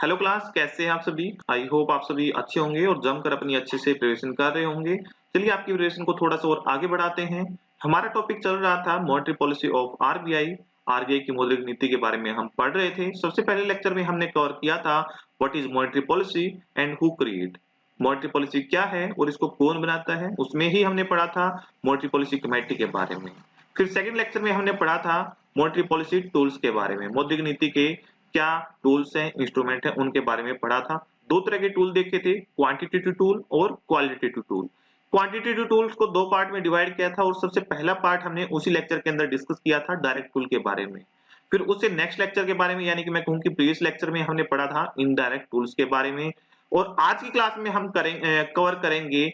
Hello class, कैसे हैं आप सभी? आई होप आप सभी अच्छे होंगे और जमकर अपनी अच्छे से प्रिपरेशन कर रहे होंगे। चलिए आपकी प्रिपरेशन को थोड़ा सा और आगे बढ़ाते हैं। हमारा टॉपिक चल रहा था monetary policy of RBI. RBI की मौद्रिक नीति के बारे में हम पढ़ रहे थे। सबसे पहले लेक्चर में हमने कवर किया था what is monetary policy and who create. Monetary policy क्या है और इसको कौन बनाता है, उसमें ही हमने पढ़ा था मॉनेटरी पॉलिसी कमेटी के बारे में। फिर सेकंड लेक्चर में हमने पढ़ा था मॉनेटरी पॉलिसी टूल्स के बारे में। मौद्रिक नीति के क्या टूल्स हैं, इंस्ट्रूमेंट हैं, उनके बारे में पढ़ा था। दो तरह के टूल देखे थे, क्वांटिटेटिव टूल और क्वालिटेटिव टूल। क्वांटिटेटिव टूल्स को दो पार्ट में डिवाइड किया था और सबसे पहला पार्ट हमने उसी लेक्चर के अंदर डिस्कस किया था डायरेक्ट टूल के बारे में। फिर उससे नेक्स्ट लेक्चर के बारे में, यानी कि मैं कहूं कि प्रीवियस लेक्चर में हमने पढ़ा था इनडायरेक्ट टूल्स के बारे में। और आज की क्लास में हम कवर करेंगे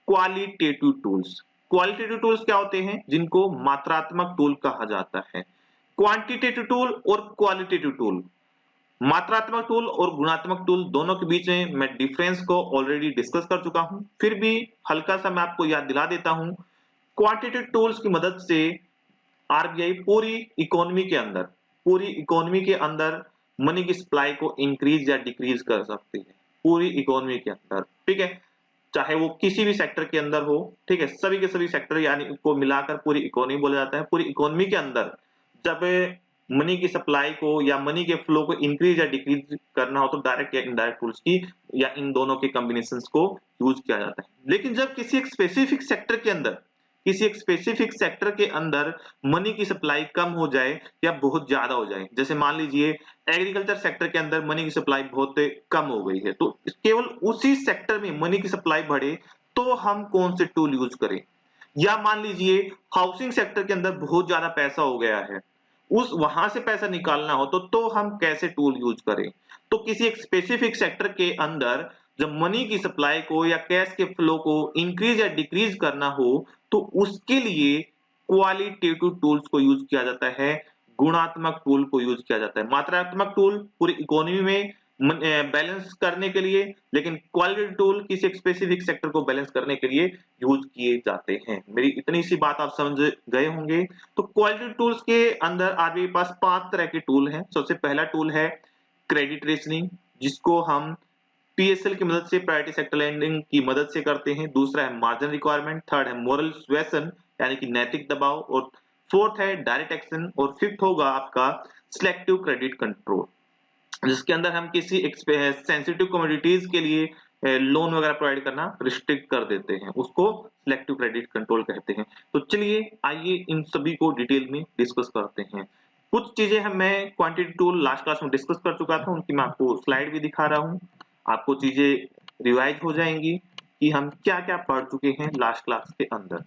क्वालिटेटिव टूल्स। क्वालिटेटिव टूल्स क्या होते हैं? जिनको मात्रात्मक टूल कहा जाता है। क्वांटिटेटिव टूल और क्वालिटेटिव टूल, मात्रात्मक टूल और गुणात्मक टूल, दोनों के बीच में मैं डिफरेंस को ऑलरेडी डिस्कस कर चुका हूं। फिर भी हल्का सा मैं आपको याद दिला देता हूं। क्वांटिटेटिव टूल्स की मदद से आरबीआई पूरी इकोनॉमी के अंदर मनी की सप्लाई को इंक्रीज या डिक्रीज कर सकती है। पूरी इकोनॉमी के अंदर, ठीक है, चाहे वो किसी भी सेक्टर के अंदर हो, ठीक है, सभी के सभी सेक्टर यानी को मिलाकर पूरी इकोनॉमी बोला जाता है। पूरी इकोनॉमी के अंदर जब मनी की सप्लाई को या मनी के फ्लो को इंक्रीज या डिक्रीज करना हो तो डायरेक्ट या इनडायरेक्ट टूल्स की या इन दोनों के कॉम्बिनेशंस को यूज किया जाता है। लेकिन जब किसी एक स्पेसिफिक सेक्टर के अंदर मनी की सप्लाई कम हो जाए या बहुत ज्यादा हो जाए, जैसे मान लीजिए एग्रीकल्चर सेक्टर के अंदर मनी की सप्लाई बहुत कम हो गई है, तो केवल उसी सेक्टर में मनी की सप्लाई बढ़े तो हम कौन से टूल यूज करें? या मान लीजिए हाउसिंग सेक्टर के अंदर बहुत ज्यादा पैसा हो गया है, उस वहां से पैसा निकालना हो तो हम कैसे टूल यूज करें? तो किसी एक स्पेसिफिक सेक्टर के अंदर जब मनी की सप्लाई को या कैश के फ्लो को इंक्रीज या डिक्रीज करना हो तो उसके लिए क्वालिटेटिव टूल्स को यूज किया जाता है, गुणात्मक टूल को यूज किया जाता है। मात्रात्मक टूल पूरी इकोनॉमी में बैलेंस करने के लिए, लेकिन क्वालिटेटिव टूल किसी एक स्पेसिफिक सेक्टर को बैलेंस करने के लिए यूज किए जाते हैं। मेरी इतनी सी बात आप समझ गए होंगे। तो क्वालिटेटिव टूल्स के अंदर आरबीआई के पास 5 तरह के टूल हैं। सबसे पहला टूल है क्रेडिट रेशनिंग, जिसको हम पीएसएल की मदद से, प्रायोरिटी सेक्टर लेंडिंग की मदद से करते हैं। दूसरा है मार्जिन रिक्वायरमेंट, थर्ड है मोरल सुएसन यानी कि नैतिक दबाव, और फोर्थ है डायरेक्ट एक्शन, और फिफ्थ होगा आपका सिलेक्टिव क्रेडिट कंट्रोल, जिसके अंदर हम किसी सेंसिटिव कमोडिटीज के लिए लोन वगैरह प्रोवाइड करना रिस्ट्रिक्ट कर देते हैं, उसको सिलेक्टिव क्रेडिट कंट्रोल कहते हैं। तो चलिए आइए इन सभी को डिटेल में डिस्कस करते हैं। कुछ चीजें मैं क्वांटिटी टूल लास्ट क्लास में डिस्कस कर चुका था, उनकी मैं आपको स्लाइड भी दिखा रहा हूँ। आपको चीजें रिवाइज हो जाएंगी कि हम क्या क्या पढ़ चुके हैं लास्ट क्लास के अंदर।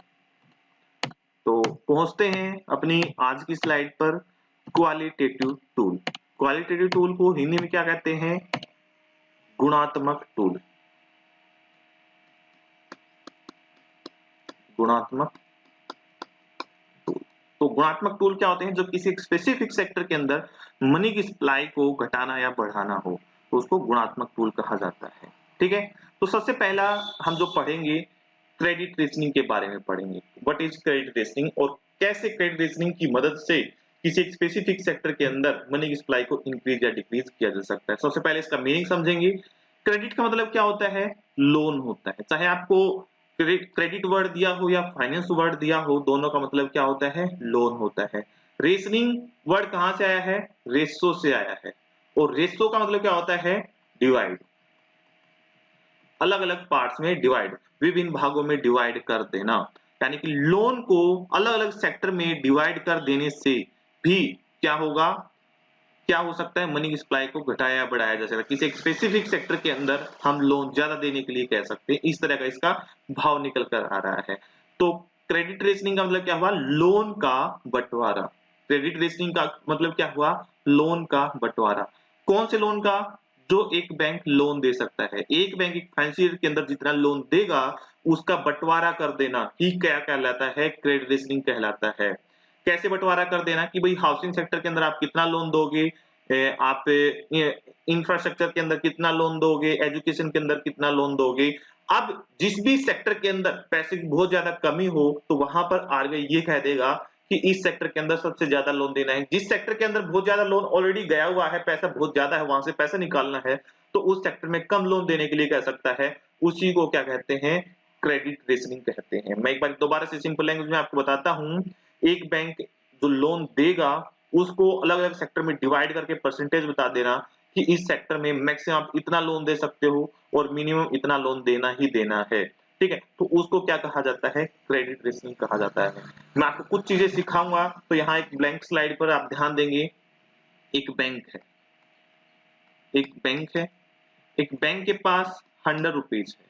तो पहुंचते हैं अपनी आज की स्लाइड पर। क्वालिटेटिव टूल, क्वालिटेटिव टूल को हिंदी में क्या कहते हैं? गुणात्मक टूल। गुणात्मक टूल, तो गुणात्मक टूल क्या होते हैं? जब किसी स्पेसिफिक सेक्टर के अंदर मनी की सप्लाई को घटाना या बढ़ाना हो तो उसको गुणात्मक टूल कहा जाता है, ठीक है। तो सबसे पहला हम जो पढ़ेंगे क्रेडिट रेशनिंग के बारे में पढ़ेंगे। व्हाट इज क्रेडिट रेशनिंग और कैसे क्रेडिट रेशनिंग की मदद से किसी एक स्पेसिफिक सेक्टर के अंदर मनी की सप्लाई को इंक्रीज या डिक्रीज किया जा सकता है। सबसे पहले इसका मीनिंग समझेंगे। क्रेडिट का मतलब क्या होता है? लोन होता है। चाहे आपको क्रेडिट वर्ड दिया हो या फाइनेंस वर्ड दिया हो, दोनों का मतलब क्या होता है? लोन होता है। रेशनिंग वर्ड कहां से आया है? रेशो से आया है, और रेशो का मतलब क्या होता है? डिवाइड, अलग अलग पार्ट्स में डिवाइड, विभिन्न भागों में डिवाइड कर देना। यानी कि लोन को अलग अलग सेक्टर में डिवाइड कर देने से भी क्या होगा, क्या हो सकता है? मनी की सप्लाई को घटाया या बढ़ाया जा सकता है। किसी एक स्पेसिफिक सेक्टर के अंदर हम लोन ज्यादा देने के लिए कह सकते हैं, इस तरह का इसका भाव निकल कर आ रहा है। तो क्रेडिट रेशनिंग का मतलब क्या हुआ? लोन का बंटवारा। क्रेडिट रेशनिंग का मतलब क्या हुआ? लोन का बंटवारा। कौन से लोन का? जो एक बैंक लोन दे सकता है। एक बैंक एक फाइनेंशियल के अंदर जितना लोन देगा उसका बंटवारा कर देना ही क्या कहलाता है? क्रेडिट रेशनिंग कहलाता है। कैसे बंटवारा कर देना कि भाई हाउसिंग सेक्टर के अंदर आप कितना लोन दोगे, आप इंफ्रास्ट्रक्चर के अंदर कितना लोन दोगे, एजुकेशन के अंदर कितना लोन दोगे। अब जिस भी सेक्टर के अंदर पैसे की बहुत ज्यादा कमी हो तो वहां पर आरबीआई ये कह देगा कि इस सेक्टर के अंदर सबसे ज्यादा लोन देना है। जिस सेक्टर के अंदर बहुत ज्यादा लोन ऑलरेडी गया हुआ है, पैसा बहुत ज्यादा है, वहां से पैसा निकालना है, तो उस सेक्टर में कम लोन देने के लिए कह सकता है, उसी को क्या कहते हैं, क्रेडिट रेशनिंग कहते हैं। मैं एक बार दोबारा से सिंपल लैंग्वेज में आपको बताता हूं। एक बैंक जो लोन देगा उसको अलग अलग सेक्टर में डिवाइड करके परसेंटेज बता देना कि इस सेक्टर में मैक्सिमम आप इतना लोन दे सकते हो और मिनिमम इतना लोन देना ही देना है। ठीक है, तो उसको क्या कहा जाता है, क्रेडिट रेशनिंग कहा जाता है। मैं आपको कुछ चीजें सिखाऊंगा, तो यहाँ एक ब्लैंक स्लाइड पर आप ध्यान देंगे। एक बैंक है, एक बैंक है, एक बैंक के पास 100 रुपीज है।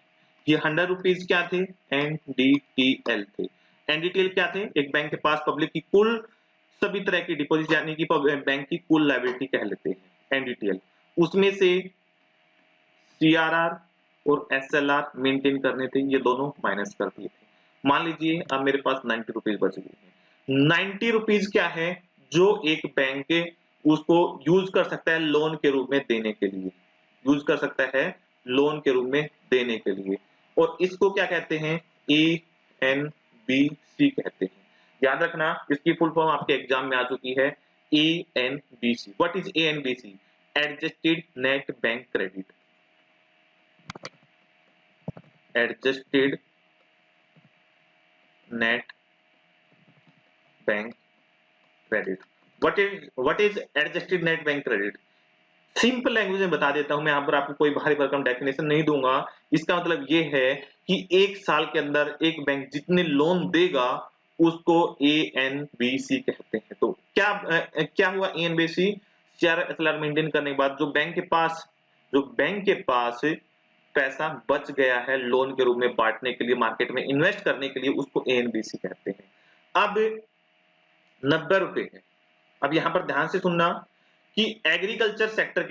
ये 100 रुपीज क्या थे, एनडीटीएल थे। एनडीटीएल क्या थे, एक बैंक के पास पब्लिक की कुल सभी तरह की डिपॉजिट यानी कि बैंक की कुल लायबिलिटी कह लेते हैं एनडीटीएल। उसमें से सीआरआर और एसएलआर मेंटेन करने थे, ये दोनों माइनस कर दिए थे। मान लीजिए अब मेरे पास 90 रुपीज बच गए हैं। 90 रुपीज क्या है, जो एक बैंक उसको यूज कर सकता है लोन के रूप में देने के लिए, यूज कर सकता है लोन के रूप में देने के लिए। और इसको क्या कहते हैं, ए एन बी सी कहते हैं। याद रखना, इसकी फुल फॉर्म आपके एग्जाम में आ चुकी है, A N B C. What is A N B C? Adjusted net bank credit, adjusted net bank credit. What is adjusted net bank credit? Simple language में बता देता हूं मैं, यहाँ पर आपको कोई भारी भरकम डेफिनेशन नहीं दूंगा। इसका मतलब ये है कि एक साल के अंदर एक बैंक जितने लोन देगा उसको ए एन बी सी कहते हैं। तो क्या हुआ, A N B C CRR maintain करने के बाद जो बैंक के पास पैसा बच गया है लोन के रूप में बांटने के लिए, मार्केट में इन्वेस्ट करने के लिए, उसको ए एन बी सी कहते हैं। अब 90 रुपए है। अब यहां पर ध्यान से सुनना कि एग्रीकल्चर सेक्टर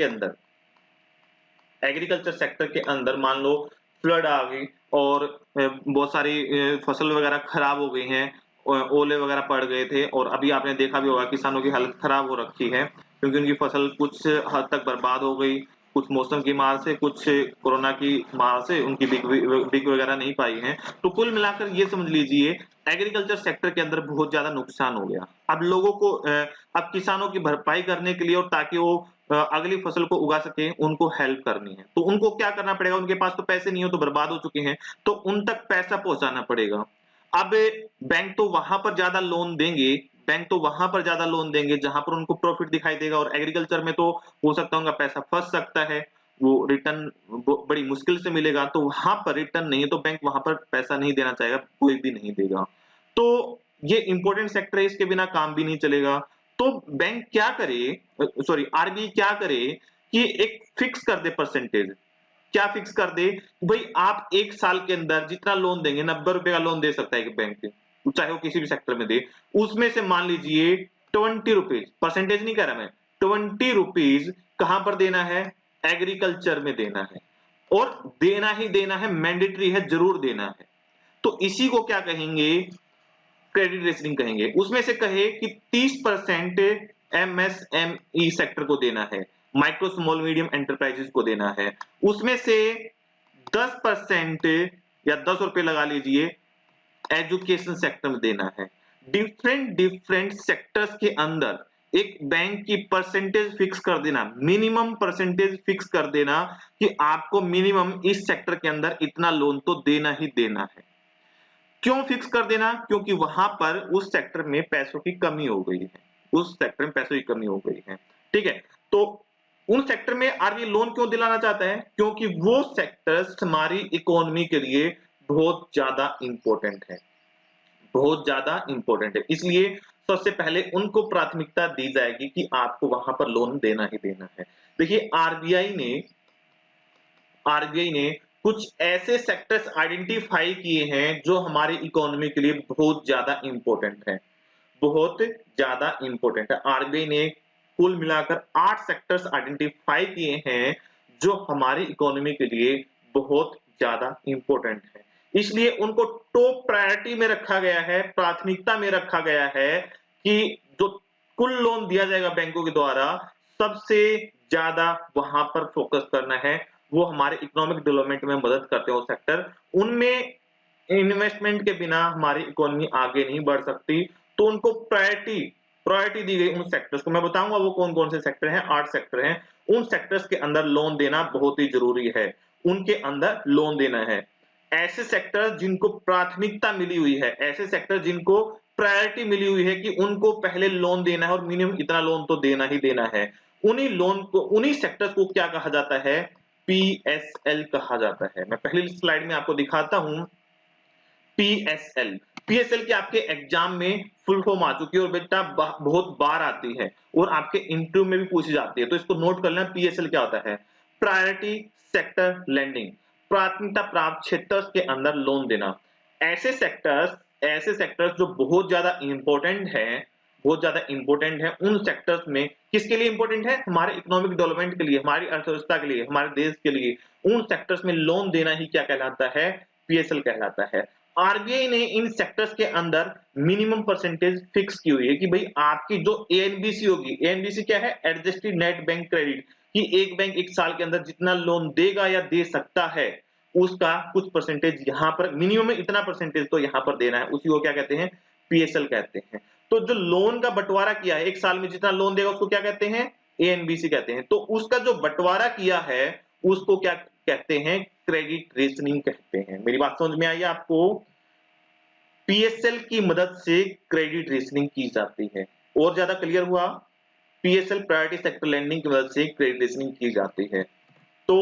के अंदर मान लो फ्लड आ गई और बहुत सारी फसल वगैरह खराब हो गई हैं, ओले वगैरह पड़ गए थे, और अभी आपने देखा भी होगा किसानों की हालत खराब हो रखी है क्योंकि उनकी फसल कुछ हद तक बर्बाद हो गई, कुछ मौसम की मार से, कुछ कोरोना की मार से उनकी बिक वगैरह नहीं पाई है। तो कुल मिलाकर ये समझ लीजिए एग्रीकल्चर सेक्टर के अंदर बहुत ज्यादा नुकसान हो गया। अब लोगों को अब किसानों की भरपाई करने के लिए और ताकि वो अगली फसल को उगा सके, उनको हेल्प करनी है, तो उनको क्या करना पड़ेगा, उनके पास तो पैसे नहीं हो, तो बर्बाद हो चुके हैं, तो उन तक पैसा पहुंचाना पड़ेगा। अब बैंक तो वहां पर ज्यादा लोन देंगे, जहां पर उनको प्रॉफिट दिखाई देगा, और एग्रीकल्चर में तो हो सकता है उनका पैसा फंस सकता है, वो रिटर्न बड़ी मुश्किल से मिलेगा, तो वहां पर रिटर्न नहीं है, तो बैंक वहां पर पैसा नहीं देना चाहेगा, कोई भी नहीं देगा। तो ये इंपॉर्टेंट सेक्टर है, इसके बिना काम भी नहीं चलेगा। तो बैंक क्या करे, सॉरी आरबीआई क्या करे कि एक फिक्स कर दे परसेंटेज। क्या फिक्स कर दे, भाई आप एक साल के अंदर जितना लोन देंगे, 90 रुपए का लोन दे सकता है एक बैंक, चाहे वो किसी भी सेक्टर में दे, उसमें से मान लीजिए 20 रुपीज, परसेंटेज नहीं कह रहा मैं, 20 रुपीज कहां पर देना है, एग्रीकल्चर में देना है, और देना ही देना है, मैंडेटरी है, जरूर देना है। तो इसी को क्या कहेंगे, क्रेडिट रेशनिंग कहेंगे। उसमें से कहे कि 30% एमएसएमई सेक्टर को देना है, माइक्रो स्मॉल मीडियम एंटरप्राइजेस को देना है, उसमें से 10% या 10 रुपए लगा लीजिए एजुकेशन सेक्टर में देना है। डिफरेंट सेक्टर्स के अंदर एक बैंक की परसेंटेज फिक्स कर देना, मिनिमम परसेंटेज फिक्स कर देना कि आपको मिनिमम इस सेक्टर के अंदर इतना लोन तो देना ही देना है। क्यों फिक्स कर देना, क्योंकि वहां पर उस सेक्टर में पैसों की कमी हो गई है, उस सेक्टर में पैसों की कमी हो गई है। ठीक है, तो उन सेक्टर में आरबीआई लोन क्यों दिलाना चाहता है, क्योंकि वो सेक्टर्स हमारी इकोनॉमी के लिए बहुत ज्यादा इंपॉर्टेंट है, बहुत ज्यादा इंपॉर्टेंट है, इसलिए सबसे पहले उनको प्राथमिकता दी जाएगी कि आपको वहां पर लोन देना ही देना है। देखिए आरबीआई ने कुछ ऐसे सेक्टर्स आइडेंटिफाई किए हैं जो हमारी इकोनॉमी के लिए बहुत ज्यादा इंपॉर्टेंट है, बहुत ज्यादा इंपॉर्टेंट है। आरबीआई ने कुल मिलाकर 8 सेक्टर्स आइडेंटिफाई किए हैं जो हमारी इकोनॉमी के लिए बहुत ज्यादा इंपॉर्टेंट है, इसलिए उनको टॉप प्रायोरिटी में रखा गया है, प्राथमिकता में रखा गया है कि जो कुल लोन दिया जाएगा बैंकों के द्वारा, सबसे ज्यादा वहां पर फोकस करना है। वो हमारे इकोनॉमिक डेवलपमेंट में मदद करते हैं वो सेक्टर, उनमें इन्वेस्टमेंट के बिना हमारी इकोनॉमी आगे नहीं बढ़ सकती। तो तो उनको प्रायोरिटी दी गई उन सेक्टर्स को। मैं बताऊंगा वो कौन कौन से सेक्टर हैं, 8 सेक्टर हैं। उन सेक्टर्स के अंदर लोन देना बहुत ही जरूरी है, उनके अंदर लोन देना है। ऐसे सेक्टर जिनको प्राथमिकता मिली हुई है, ऐसे सेक्टर जिनको प्रायोरिटी मिली हुई है कि उनको पहले लोन देना है और मिनिमम इतना लोन तो देना ही देना है, उन्हीं लोन को, उन्हीं सेक्टर्स को क्या कहा जाता है, पीएसएल कहा जाता है। मैं पहली स्लाइड में आपको दिखाता हूं पीएसएल। पीएसएल की आपके एग्जाम में फुल फॉर्म आ चुकी है और बेटा बहुत बार आती है और आपके इंटरव्यू में भी पूछी जाती है, तो इसको नोट कर लेना। पीएसएल क्या होता है? प्रायोरिटी सेक्टर लेंडिंग, प्राथमिकता प्राप्त क्षेत्र के अंदर लोन देना। ऐसे सेक्टर्स जो बहुत ज्यादा इंपॉर्टेंट है, बहुत ज्यादा इंपॉर्टेंट है, उन सेक्टर्स में किसके लिए इंपॉर्टेंट है? हमारे इकोनॉमिक डेवलपमेंट के लिए, हमारी अर्थव्यवस्था के लिए, हमारे देश के लिए। उन सेक्टर्स में लोन देना ही क्या कहलाता है? पीएसएल कहलाता है। आरबीआई ने इन सेक्टर्स के अंदर मिनिमम परसेंटेज फिक्स की हुई है कि भाई आपकी जो एएनबीसी होगी, एएनबीसी क्या है? एडजस्टेड नेट बैंक क्रेडिट, कि एक बैंक एक साल के अंदर जितना लोन देगा या दे सकता है उसका कुछ परसेंटेज यहां पर, मिनिमम में इतना परसेंटेज तो यहां पर देना है, उसी को क्या कहते हैं? पीएसएल कहते हैं। तो जो लोन का बंटवारा किया है, एक साल में जितना लोन देगा उसको क्या कहते हैं? एएनबीसी कहते हैं। तो उसका जो बंटवारा किया है उसको क्या कहते हैं? क्रेडिट रेशनिंग कहते हैं। मेरी बात समझ में आई आपको? पीएसएल की मदद से क्रेडिट रेशनिंग की जाती है। और ज्यादा क्लियर हुआ? पीएसएल प्रायोरिटी सेक्टर लेंडिंग की मदद से क्रेडिट रेशनिंग की जाती है। तो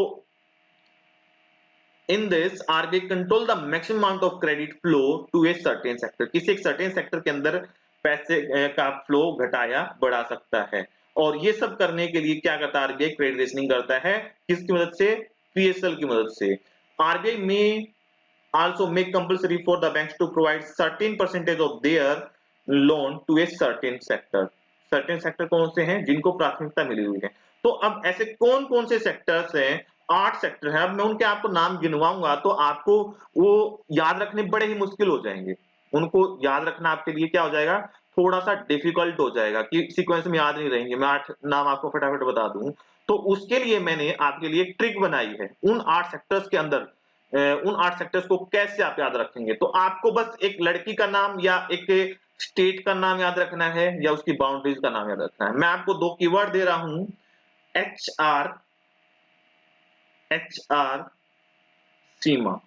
in this RBI control the maximum amount of credit flow to a certain sector, किसी एक सर्टेन सेक्टर के अंदर पैसे का फ्लो घटाया बढ़ा सकता है। और ये सब करने के लिए क्या करता है आरबीआई? क्रेडिट रेशनिंग करता है। किसकी मदद से? पीएसएल की मदद से। आरबीआई में also make compulsory for the banks to provide certain percentage of their loan to a certain sector। certain sector कौन से हैं? जिनको प्राथमिकता मिली हुई है। तो अब ऐसे कौन कौन से सेक्टर्स हैं? 8 सेक्टर हैं। अब मैं उनके आपको नाम गिनवाऊंगा तो आपको वो याद रखने बड़े ही मुश्किल हो जाएंगे। उनको याद रखना आपके लिए क्या हो जाएगा? थोड़ा सा डिफिकल्ट हो जाएगा कि सीक्वेंस में याद नहीं रहेंगे। मैं 8 नाम आपको फटाफट बता दूं तो उसके लिए मैंने आपके लिए एक ट्रिक बनाई है। उन 8 सेक्टर्स के अंदर उन 8 सेक्टर्स को कैसे आप याद रखेंगे? तो आपको बस एक लड़की का नाम या एक स्टेट का नाम याद रखना है या उसकी बाउंड्रीज का नाम याद रखना है। मैं आपको 2 कीवर्ड दे रहा हूं, एचआर, एचआर सीमा,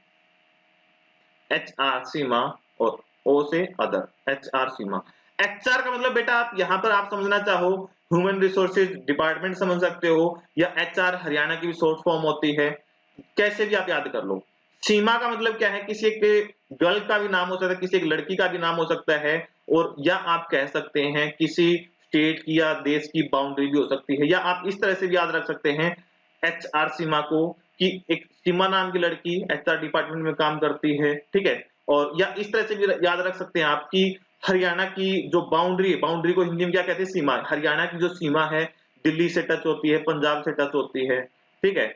एचआर सीमा और ओ से अदर। एचआर सीमा, एचआर का मतलब बेटा आप यहां पर आप समझना चाहो ह्यूमन रिसोर्सेज डिपार्टमेंट समझ सकते हो, या एचआर हरियाणा की भी शॉर्ट फॉर्म होती है, कैसे भी आप याद कर लो। सीमा का मतलब क्या है? किसी एक गर्ल का भी नाम हो सकता है, किसी एक लड़की का भी नाम हो सकता है, और या आप कह सकते हैं किसी स्टेट की या देश की बाउंड्री भी हो सकती है, या आप इस तरह से भी याद रख सकते हैं एचआर सीमा को कि एक सीमा नाम की लड़की एचआर डिपार्टमेंट में काम करती है, ठीक है। और या इस तरह से भी याद रख सकते हैं आप कि हरियाणा की जो बाउंड्री है, बाउंड्री को हिंदी में क्या कहते हैं? सीमा। हरियाणा की जो सीमा है दिल्ली से टच होती है, पंजाब से टच होती है, ठीक है।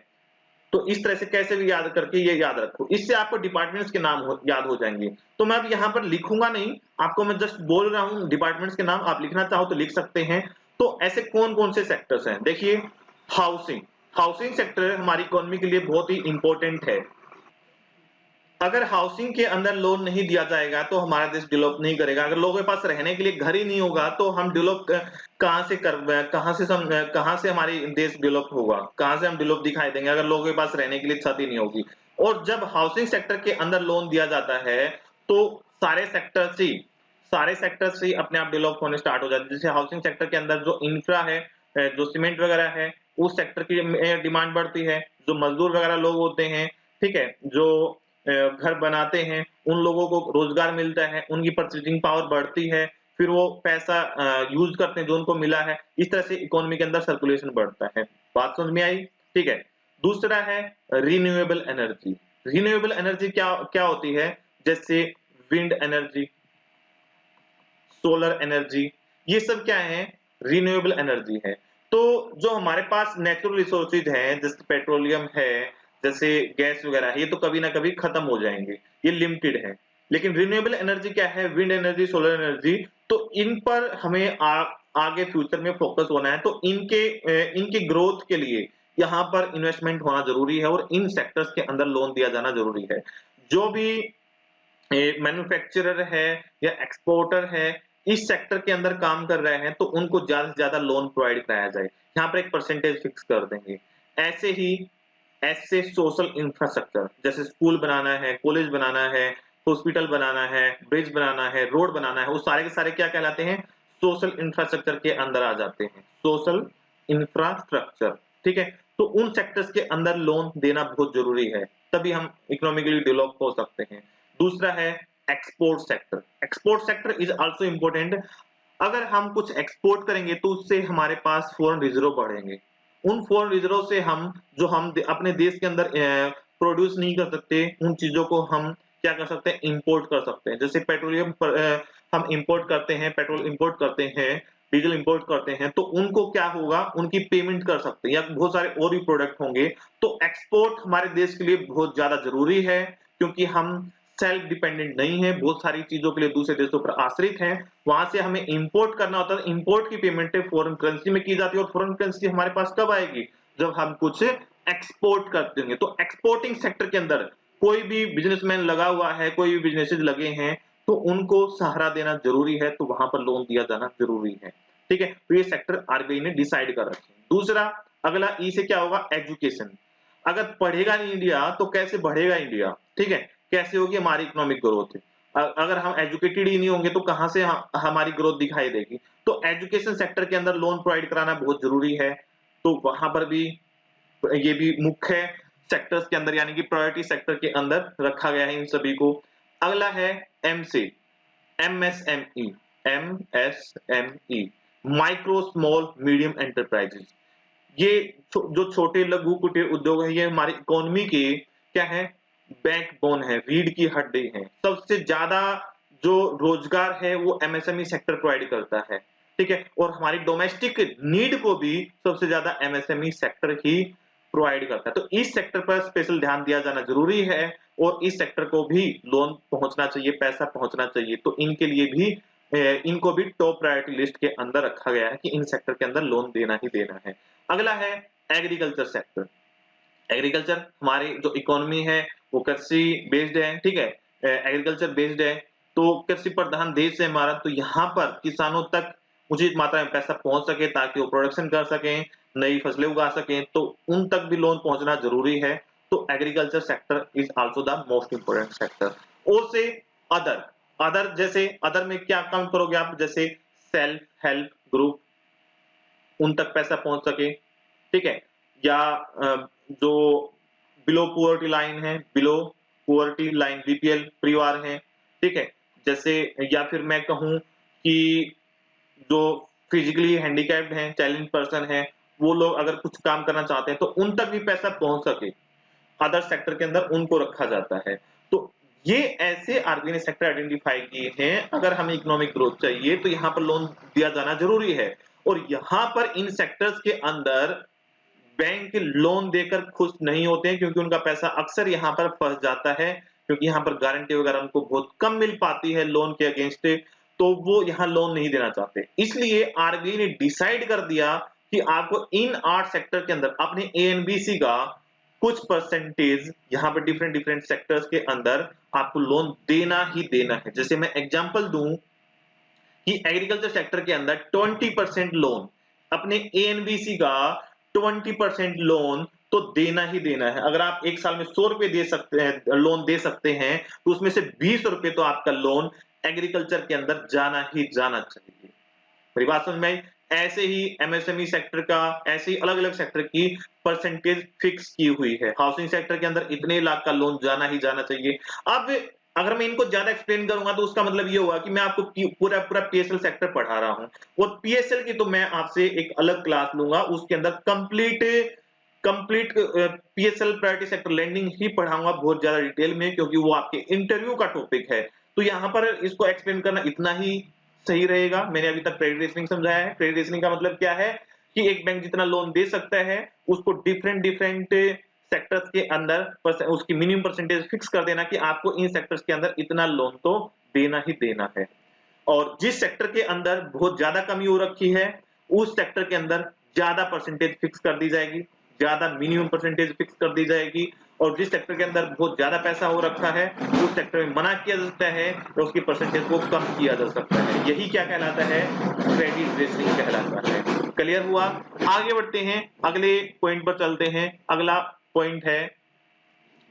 तो इस तरह से कैसे भी याद करके ये याद रखो, इससे आपको डिपार्टमेंट्स के नाम याद हो जाएंगे। तो मैं अब यहाँ पर लिखूंगा नहीं, आपको मैं जस्ट बोल रहा हूँ डिपार्टमेंट्स के नाम, आप लिखना चाहो तो लिख सकते हैं। तो ऐसे कौन कौन से सेक्टर्स हैं? देखिए, हाउसिंग, हाउसिंग सेक्टर हमारी इकोनॉमी के लिए बहुत ही इंपॉर्टेंट है। अगर हाउसिंग के अंदर लोन नहीं दिया जाएगा तो हमारा देश डेवलप नहीं करेगा। अगर लोगों के पास रहने के लिए घर ही नहीं होगा तो हम डेवलप कहां से हमारी देश डेवलप होगा? कहां से हम डेवलप दिखाई देंगे अगर लोगों के पास रहने के लिए छत ही नहीं होगी? और जब हाउसिंग सेक्टर के अंदर लोन दिया जाता है तो सारे सेक्टर्स ही अपने आप डेवलप होने स्टार्ट हो जाते हैं। जैसे हाउसिंग सेक्टर के अंदर जो इंफ्रा है, जो सीमेंट वगैरह है, उस सेक्टर की डिमांड बढ़ती है। जो मजदूर वगैरह लोग होते हैं, ठीक है, जो घर बनाते हैं, उन लोगों को रोजगार मिलता है, उनकी परचेजिंग पावर बढ़ती है, फिर वो पैसा यूज करते हैं जो उनको मिला है। इस तरह से इकोनॉमी के अंदर सर्कुलेशन बढ़ता है। बात समझ में आई? ठीक है। दूसरा है रिन्यूएबल एनर्जी। रिन्यूएबल एनर्जी क्या क्या होती है? जैसे विंड एनर्जी, सोलर एनर्जी, ये सब क्या है? रिन्यूएबल एनर्जी है। तो जो हमारे पास नेचुरल रिसोर्सेज हैं, जैसे पेट्रोलियम है, जैसे गैस वगैरह है, ये तो कभी ना कभी खत्म हो जाएंगे, ये लिमिटेड है। लेकिन रिन्यूएबल एनर्जी क्या है? विंड एनर्जी, सोलर एनर्जी, तो इन पर हमें आगे फ्यूचर में फोकस होना है। तो इनके ग्रोथ के लिए यहाँ पर इन्वेस्टमेंट होना जरूरी है और इन सेक्टर्स के अंदर लोन दिया जाना जरूरी है। जो भी मैन्युफैक्चरर है या एक्सपोर्टर है, इस सेक्टर के अंदर काम कर रहे हैं तो उनको ज्यादा से ज्यादा लोन प्रोवाइड कराया जाए। यहाँ पर एक परसेंटेज फिक्स कर देंगे। ऐसे ही ऐसे सोशल इंफ्रास्ट्रक्चर जैसे स्कूल बनाना है, कॉलेज बनाना है, हॉस्पिटल बनाना है, ब्रिज बनाना है, रोड बनाना है, वो सारे के सारे क्या कहलाते हैं? सोशल इंफ्रास्ट्रक्चर के अंदर आ जाते हैं। सोशल इंफ्रास्ट्रक्चर, ठीक है? तो उन सेक्टर्स के अंदर लोन देना बहुत जरूरी है, तभी हम इकोनॉमिकली डेवलप हो सकते हैं। दूसरा है export sector. Export sector is also important. अगर हम कुछ एक्सपोर्ट करेंगे तो उससे हमारे पास फॉरेन रिजर्व बढ़ेंगे। उन फॉरेन रिजर्व से हम जो हम अपने देश के अंदर प्रोड्यूस नहीं कर सकते, उन चीजों को हम क्या कर सकते हैं? इंपोर्ट कर सकते हैं। जैसे पेट्रोलियम हम इंपोर्ट करते हैं, पेट्रोल इंपोर्ट करते हैं, डीजल इंपोर्ट करते हैं, तो उनको क्या होगा? उनकी पेमेंट कर सकते हैं, या बहुत सारे और भी प्रोडक्ट होंगे। तो एक्सपोर्ट हमारे देश के लिए बहुत ज्यादा जरूरी है, क्योंकि हम सेल्फ डिपेंडेंट नहीं है, बहुत सारी चीजों के लिए दूसरे देशों पर आश्रित हैं। वहां से हमें इंपोर्ट करना होता है, इंपोर्ट की पेमेंट फॉरेन करेंसी में की जाती है, और फॉरेन करेंसी हमारे पास कब आएगी? जब हम कुछ एक्सपोर्ट कर देंगे। तो एक्सपोर्टिंग सेक्टर के अंदर कोई भी बिजनेसमैन लगा हुआ है, कोई भी बिजनेसेस लगे हैं, तो उनको सहारा देना जरूरी है, तो वहां पर लोन दिया जाना जरूरी है। ठीक है? तो ये सेक्टर आरबीआई ने डिसाइड कर रखे हैं। दूसरा, अगला ई से क्या होगा? एजुकेशन। अगर पढ़ेगा नहीं इंडिया तो कैसे बढ़ेगा इंडिया? ठीक है? कैसे होगी हमारी इकोनॉमिक ग्रोथ? अगर हम एजुकेटेड ही नहीं होंगे तो कहां से हमारी ग्रोथ दिखाई देगी? तो एजुकेशन सेक्टर के अंदर लोन प्रोवाइड कराना बहुत जरूरी है। तो वहां पर भी ये भी मुख्य सेक्टर्स के अंदर, यानी कि प्रायोरिटी सेक्टर के अंदर रखा गया है इन सभी को। अगला है एम से MSME. MSME micro small medium enterprises. ये जो छोटे लघु कुटीर उद्योग है, ये हमारी इकोनॉमी के क्या है? बैकबोन है, रीढ़ की हड्डी है। सबसे ज्यादा जो रोजगार है वो एमएसएमई सेक्टर प्रोवाइड करता है। ठीक है? और हमारी डोमेस्टिक नीड को भी सबसे ज्यादा एमएसएमई सेक्टर ही प्रोवाइड करता है। तो इस सेक्टर पर स्पेशल ध्यान दिया जाना जरूरी है, और इस सेक्टर को भी लोन पहुंचना चाहिए, पैसा पहुंचना चाहिए। तो इनके लिए भी इनको भी टॉप प्रायोरिटी लिस्ट के अंदर रखा गया है कि इन सेक्टर के अंदर लोन देना ही देना है। अगला है एग्रीकल्चर सेक्टर। एग्रीकल्चर हमारी जो इकोनॉमी है वो कृषि बेस्ड है। ठीक है? एग्रीकल्चर बेस्ड है, तो कृषि प्रधान देश है हमारा। तो यहाँ पर किसानों तक उचित मात्रा में पैसा पहुंच सके, ताकि वो प्रोडक्शन कर सकें, नई फसलें उगा सकें, तो उन तक भी लोन पहुंचना जरूरी है। तो agriculture sector is also the most important sector. और से अदर, अदर जैसे अदर में क्या काम करोगे आप? जैसे सेल्फ हेल्प ग्रुप, उन तक पैसा पहुंच सके। ठीक है? या जो बिलो पुअर्टी लाइन है, बिलो पुअर्टी लाइन बीपीएल परिवार हैं, ठीक है? जैसे, या फिर मैं कहूं कि जो फिजिकली हैंडीकैप्ड हैं, चैलेंज पर्सन हैं, वो लोग अगर कुछ काम करना चाहते हैं तो उन तक भी पैसा पहुंच सके, अदर सेक्टर के अंदर उनको रखा जाता है। तो ये ऐसे आरबीआई ने सेक्टर आइडेंटिफाई किए हैं। अगर हमें इकोनॉमिक ग्रोथ चाहिए तो यहाँ पर लोन दिया जाना जरूरी है, और यहाँ पर इन सेक्टर्स के अंदर बैंक लोन देकर खुश नहीं होते हैं, क्योंकि उनका पैसा अक्सर यहाँ पर फंस जाता है, क्योंकि यहाँ पर गारंटी वगैरह उनको बहुत कम मिल पाती है लोन के अगेंस्ट, तो वो यहाँ लोन नहीं देना चाहते। इसलिए आरबीआई ने डिसाइड कर दिया कि आपको इन 8 सेक्टर के अंदर अपने एएनबीसी का कुछ परसेंटेज यहाँ पर डिफरेंट डिफरेंट सेक्टर्स के अंदर आपको लोन देना ही देना है। जैसे मैं एग्जांपल दूं कि एग्रीकल्चर सेक्टर के अंदर 20% लोन, अपने एएनबीसी का 20% लोन तो देना ही देना है। अगर आप एक साल में 100 रुपए दे सकते हैं, लोन दे सकते हैं, तो उसमें से 20 रुपए तो आपका लोन एग्रीकल्चर के अंदर जाना ही जाना चाहिए। मेरी बात समझ में आई? ऐसे ही एमएसएमई सेक्टर का, ऐसे ही अलग-अलग सेक्टर की परसेंटेज फिक्स की हुई है। हाउसिंग सेक्टर के अंदर इतने लाख का लोन जाना ही जाना चाहिए। अब अगर मैं इनको ज्यादा एक्सप्लेन करूंगा तो उसका मतलब ये होगा कि मैं आपको पूरा पूरा पीएसएल सेक्टर पढ़ा रहा हूं, और पीएसएल की तो मैं आपसे एक अलग क्लास लूंगा, उसके अंदर complete complete PSL priority sector lending ही पढ़ाऊंगा बहुत ज्यादा डिटेल में, क्योंकि वो आपके इंटरव्यू का टॉपिक है। तो यहाँ पर इसको एक्सप्लेन करना इतना ही सही रहेगा। मैंने अभी तक क्रेडिट रेशनिंग समझाया है। क्रेडिट रेशनिंग का मतलब क्या है कि एक बैंक जितना लोन दे सकता है, उसको डिफरेंट डिफरेंट सेक्टर्स के अंदर उसकी मिनिमम परसेंटेज फिक्स कर देना कि आपको इन सेक्टर्स के अंदर इतना लोन तो देना ही देना है, और जिस सेक्टर के अंदर बहुत ज्यादा कमी हो रखी है, उस सेक्टर के अंदर ज्यादा परसेंटेज फिक्स कर दी जाएगी। ज्यादा मिनिमम परसेंटेज फिक्स कर दी जाएगी, और जिस सेक्टर के अंदर बहुत ज्यादा पैसा हो रखा है उस सेक्टर में मना किया जा सकता है और उसकी परसेंटेज को कम किया जा सकता है। यही क्या कहलाता है, क्रेडिट रेशनिंग कहलाता है। क्लियर हुआ? आगे बढ़ते हैं, अगले पॉइंट पर चलते हैं। अगला पॉइंट है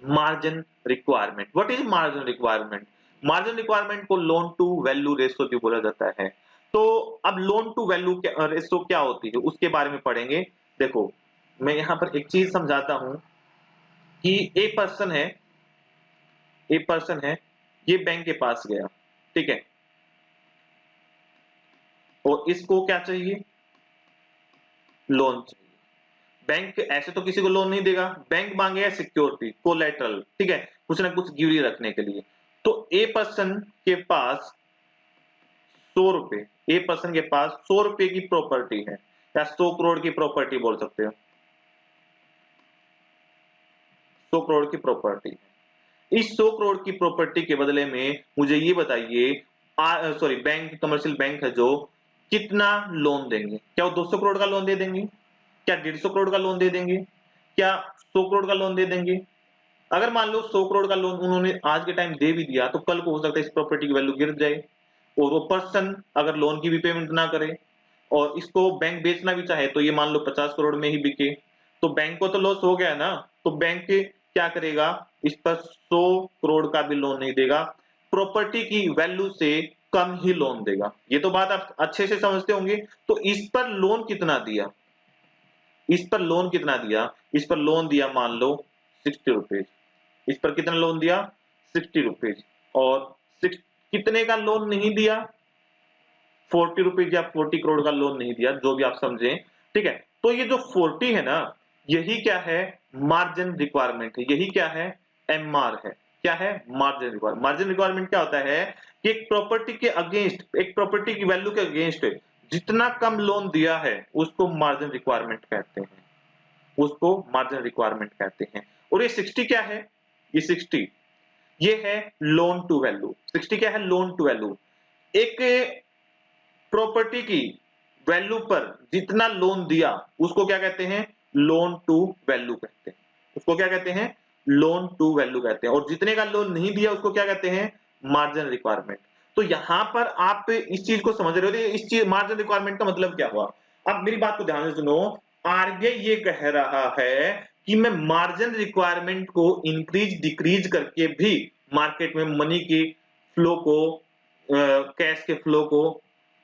margin requirement. What is margin requirement? Margin requirement को लोन टू वैल्यू रेशो भी बोला जाता है। तो अब लोन टू वैल्यू रेशो क्या होती है उसके बारे में पढ़ेंगे। देखो, मैं यहां पर एक चीज समझाता हूं कि एक पर्सन है, ये बैंक के पास गया, ठीक है, और इसको क्या चाहिए, लोन चाहिए। बैंक ऐसे तो किसी को लोन नहीं देगा, बैंक मांगेगा सिक्योरिटी, कोलेटरल, ठीक है, कुछ ना कुछ गिरवी रखने के लिए। तो ए पर्सन के पास 100 रुपए, ए पर्सन के पास 100 रुपए की प्रॉपर्टी है, या 100 करोड़ की प्रॉपर्टी बोल सकते हो, 100 करोड़ की प्रॉपर्टी है। इस 100 करोड़ की प्रॉपर्टी के बदले में मुझे ये बताइए, सॉरी, बैंक, कमर्शियल बैंक है जो, कितना लोन देंगे? क्या वो 200 करोड़ का लोन दे देंगे? क्या 150 करोड़ का लोन दे देंगे? क्या 100 करोड़ का लोन दे देंगे? अगर मान लो 100 करोड़ का लोन उन्होंने आज के टाइम दे भी दिया, तो कल को हो सकता है इस प्रॉपर्टी की वैल्यू गिर जाए, और वो पर्सन अगर लोन की भी पेमेंट ना करे और इसको बैंक बेचना भी चाहे, तो ये मान लो 50 करोड़ में ही बिके, तो बैंक को तो लॉस हो गया ना। तो बैंक क्या करेगा, इस पर 100 करोड़ का भी लोन नहीं देगा, प्रॉपर्टी की वैल्यू से कम ही लोन देगा। ये तो बात आप अच्छे से समझते होंगे। तो इस पर लोन कितना दिया, इस पर लोन कितना दिया, इस पर लोन दिया मान लो 60 रुपीज। इस पर कितना लोन दिया, 60 रुपीज। और कितने का लोन नहीं दिया, 40 रुपीज या 40 करोड़ का लोन नहीं दिया, जो भी आप समझे, ठीक है। तो ये जो 40 है ना, यही क्या है, मार्जिन रिक्वायरमेंट है। यही क्या है, एमआर है। क्या है, मार्जिन रिक्वायरमेंट। मार्जिन रिक्वायरमेंट क्या होता है कि एक प्रॉपर्टी के अगेंस्ट, एक प्रॉपर्टी की वैल्यू के अगेंस्ट जितना कम लोन दिया है उसको मार्जिन रिक्वायरमेंट कहते हैं, उसको मार्जिन रिक्वायरमेंट कहते हैं। और ये 60 क्या है, ये 60 ये है लोन टू वैल्यू। 60 क्या है, लोन टू वैल्यू। एक प्रॉपर्टी की वैल्यू पर जितना लोन दिया उसको क्या कहते हैं, लोन टू वैल्यू कहते हैं। उसको क्या कहते हैं, लोन टू वैल्यू कहते हैं। और जितने का लोन नहीं दिया उसको क्या कहते हैं, मार्जिन रिक्वायरमेंट। तो यहां पर आप इस चीज को समझ रहे हो, इस चीज मार्जिन रिक्वायरमेंट का मतलब क्या हुआ। अब मेरी बात को ध्यान से सुनो, आरबीआई ये कह रहा है कि मैं मार्जिन रिक्वायरमेंट को इंक्रीज डिक्रीज करके भी मार्केट में मनी की फ्लो को, कैश के फ्लो को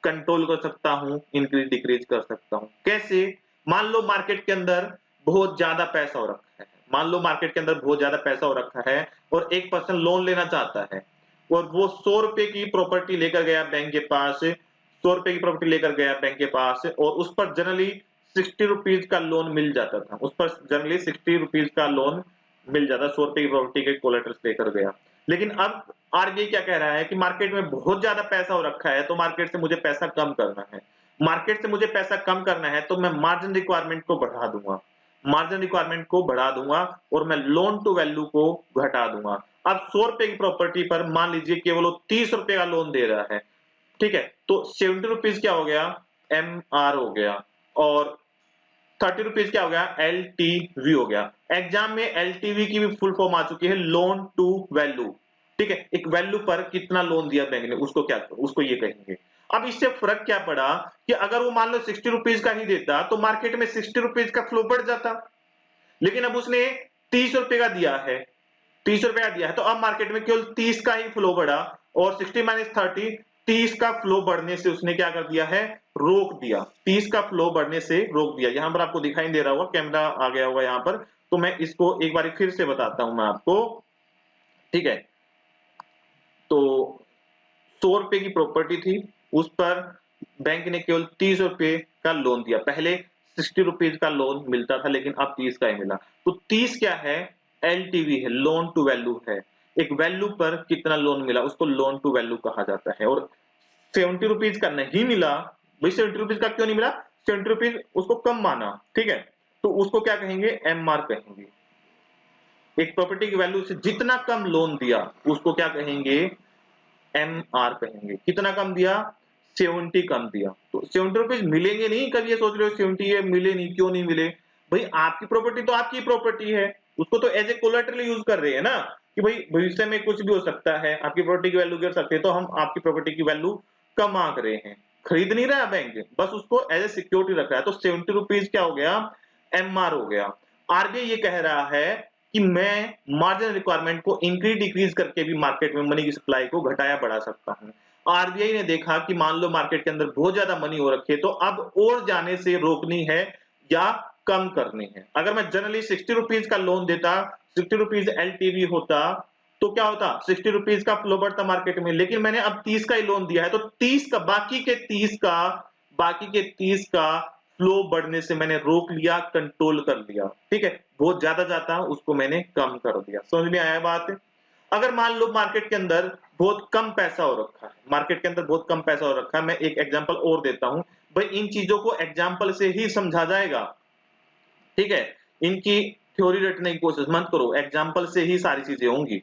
कंट्रोल कर सकता हूं, इंक्रीज डिक्रीज कर सकता हूं। कैसे? मान लो मार्केट के अंदर बहुत ज्यादा पैसा हो रखा है, मान लो मार्केट के अंदर बहुत ज्यादा पैसा हो रखा है, और एक पर्सन लोन लेना चाहता है, और वो 100 रुपए की प्रॉपर्टी लेकर गया बैंक के पास, 100 रुपए की प्रॉपर्टी लेकर गया बैंक के पास, और उस पर जनरली 60 रुपीज का लोन मिल जाता था। उस पर जनरली 60 रुपीज का लोन मिल जाता, 100 रुपए की प्रॉपर्टी के कोलेटरल्स लेकर गया। लेकिन अब आरबीआई क्या कह रहा है कि मार्केट में बहुत ज्यादा पैसा हो रखा है, तो मार्केट से मुझे पैसा कम करना है। मार्केट से मुझे पैसा कम करना है तो मैं मार्जिन रिक्वायरमेंट को बढ़ा दूंगा, मार्जिन रिक्वायरमेंट को बढ़ा दूंगा, और मैं लोन टू वैल्यू को घटा दूंगा। अब 100 रुपए की प्रॉपर्टी पर मान लीजिए केवल 30 रुपए का लोन दे रहा है, ठीक है, तो 70 रुपीज क्या हो गया, एम आर हो गया, और 30 रुपीज क्या हो गया, एलटीवी हो गया। एग्जाम में एलटीवी की भी फुल फॉर्म आ चुकी है, लोन टू वैल्यू, ठीक है। एक वैल्यू पर कितना लोन दिया बैंक ने, उसको क्या, उसको ये कहेंगे। अब इससे फर्क क्या पड़ा कि अगर वो मान लो 60 रुपीज का ही देता तो मार्केट में 60 रुपीज का फ्लो बढ़ जाता, लेकिन अब उसने 30 रुपए का दिया है, 30 रुपए का दिया है, तो अब मार्केट में केवल 30 का ही फ्लो बढ़ा, और 60 माइनस 30, 30 का फ्लो बढ़ने से उसने क्या कर दिया है, रोक दिया। 30 का फ्लो बढ़ने से रोक दिया। यहां पर आपको दिखाई दे रहा होगा, कैमरा आ गया होगा यहां पर, तो मैं इसको एक बार फिर से बताता हूं मैं आपको, ठीक है। तो 100 रुपए की प्रॉपर्टी थी, उस पर बैंक ने केवल 30 रुपए का लोन दिया। पहले 60 रुपीज का लोन मिलता था, लेकिन अब 30 का ही मिला। तो 30 क्या है, एलटीवी है, लोन टू वैल्यू है। एक वैल्यू पर कितना लोन मिला उसको लोन टू वैल्यू कहा जाता है। और 70 रुपीज का नहीं मिला, भाई 70 रुपीज का क्यों नहीं मिला, 70 रुपीज उसको कम माना, ठीक है, तो उसको क्या कहेंगे, एमआर कहेंगे। एक प्रॉपर्टी की वैल्यू से जितना कम लोन दिया उसको क्या कहेंगे, एमआर कहेंगे। कितना कम दिया, 70 कम दिया। तो 70 रुपीज मिलेंगे नहीं, कभी ये सोच रहे हो 70 ये मिले नहीं, क्यों नहीं मिले भाई आपकी प्रॉपर्टी तो आपकी प्रॉपर्टी है, उसको तो एज ए कोलेटरल यूज कर रहे हैं ना, कि भाई भविष्य में कुछ भी हो सकता है, आपकी प्रॉपर्टी की वैल्यू गिर सकती है, तो हम आपकी प्रॉपर्टी की वैल्यू कम आंक रहे हैं। खरीद नहीं रहा बैंक, बस उसको एज ए सिक्योरिटी रख रहा है। तो 70 रुपीज क्या हो गया, एमआर हो गया। आरबीआई ये कह रहा है कि मैं मार्जिन रिक्वायरमेंट को इंक्रीज डिक्रीज करके भी मार्केट में मनी की सप्लाई को घटाया बढ़ा सकता हूं। आरबीआई ने देखा कि मान लो मार्केट के अंदर बहुत ज्यादा मनी हो रखी है, तो अब और जाने से रोकनी है या कम करनी है। अगर मैं जनरली 60 रुपीज का लोन देता, 60 रुपीज एलटीवी होता, तो क्या होता, 60 रुपीज का फ्लो बढ़ता मार्केट में, लेकिन मैंने अब 30 का ही लोन दिया है, तो 30 का बाकी के 30 का फ्लो बढ़ने से मैंने रोक लिया, कंट्रोल कर लिया। ठीक है, बहुत ज्यादा जाता उसको मैंने कम कर दिया। समझ में आया बात? अगर मान लो मार्केट के अंदर बहुत कम पैसा हो रखा है, मार्केट के अंदर बहुत कम पैसा हो रखा है, मैं एक एग्जांपल और देता हूं। भाई इन चीजों को एग्जांपल से ही समझा जाएगा, ठीक है, इनकी थ्योरी रटने की कोशिश मत करो, एग्जांपल से ही सारी चीजें होंगी।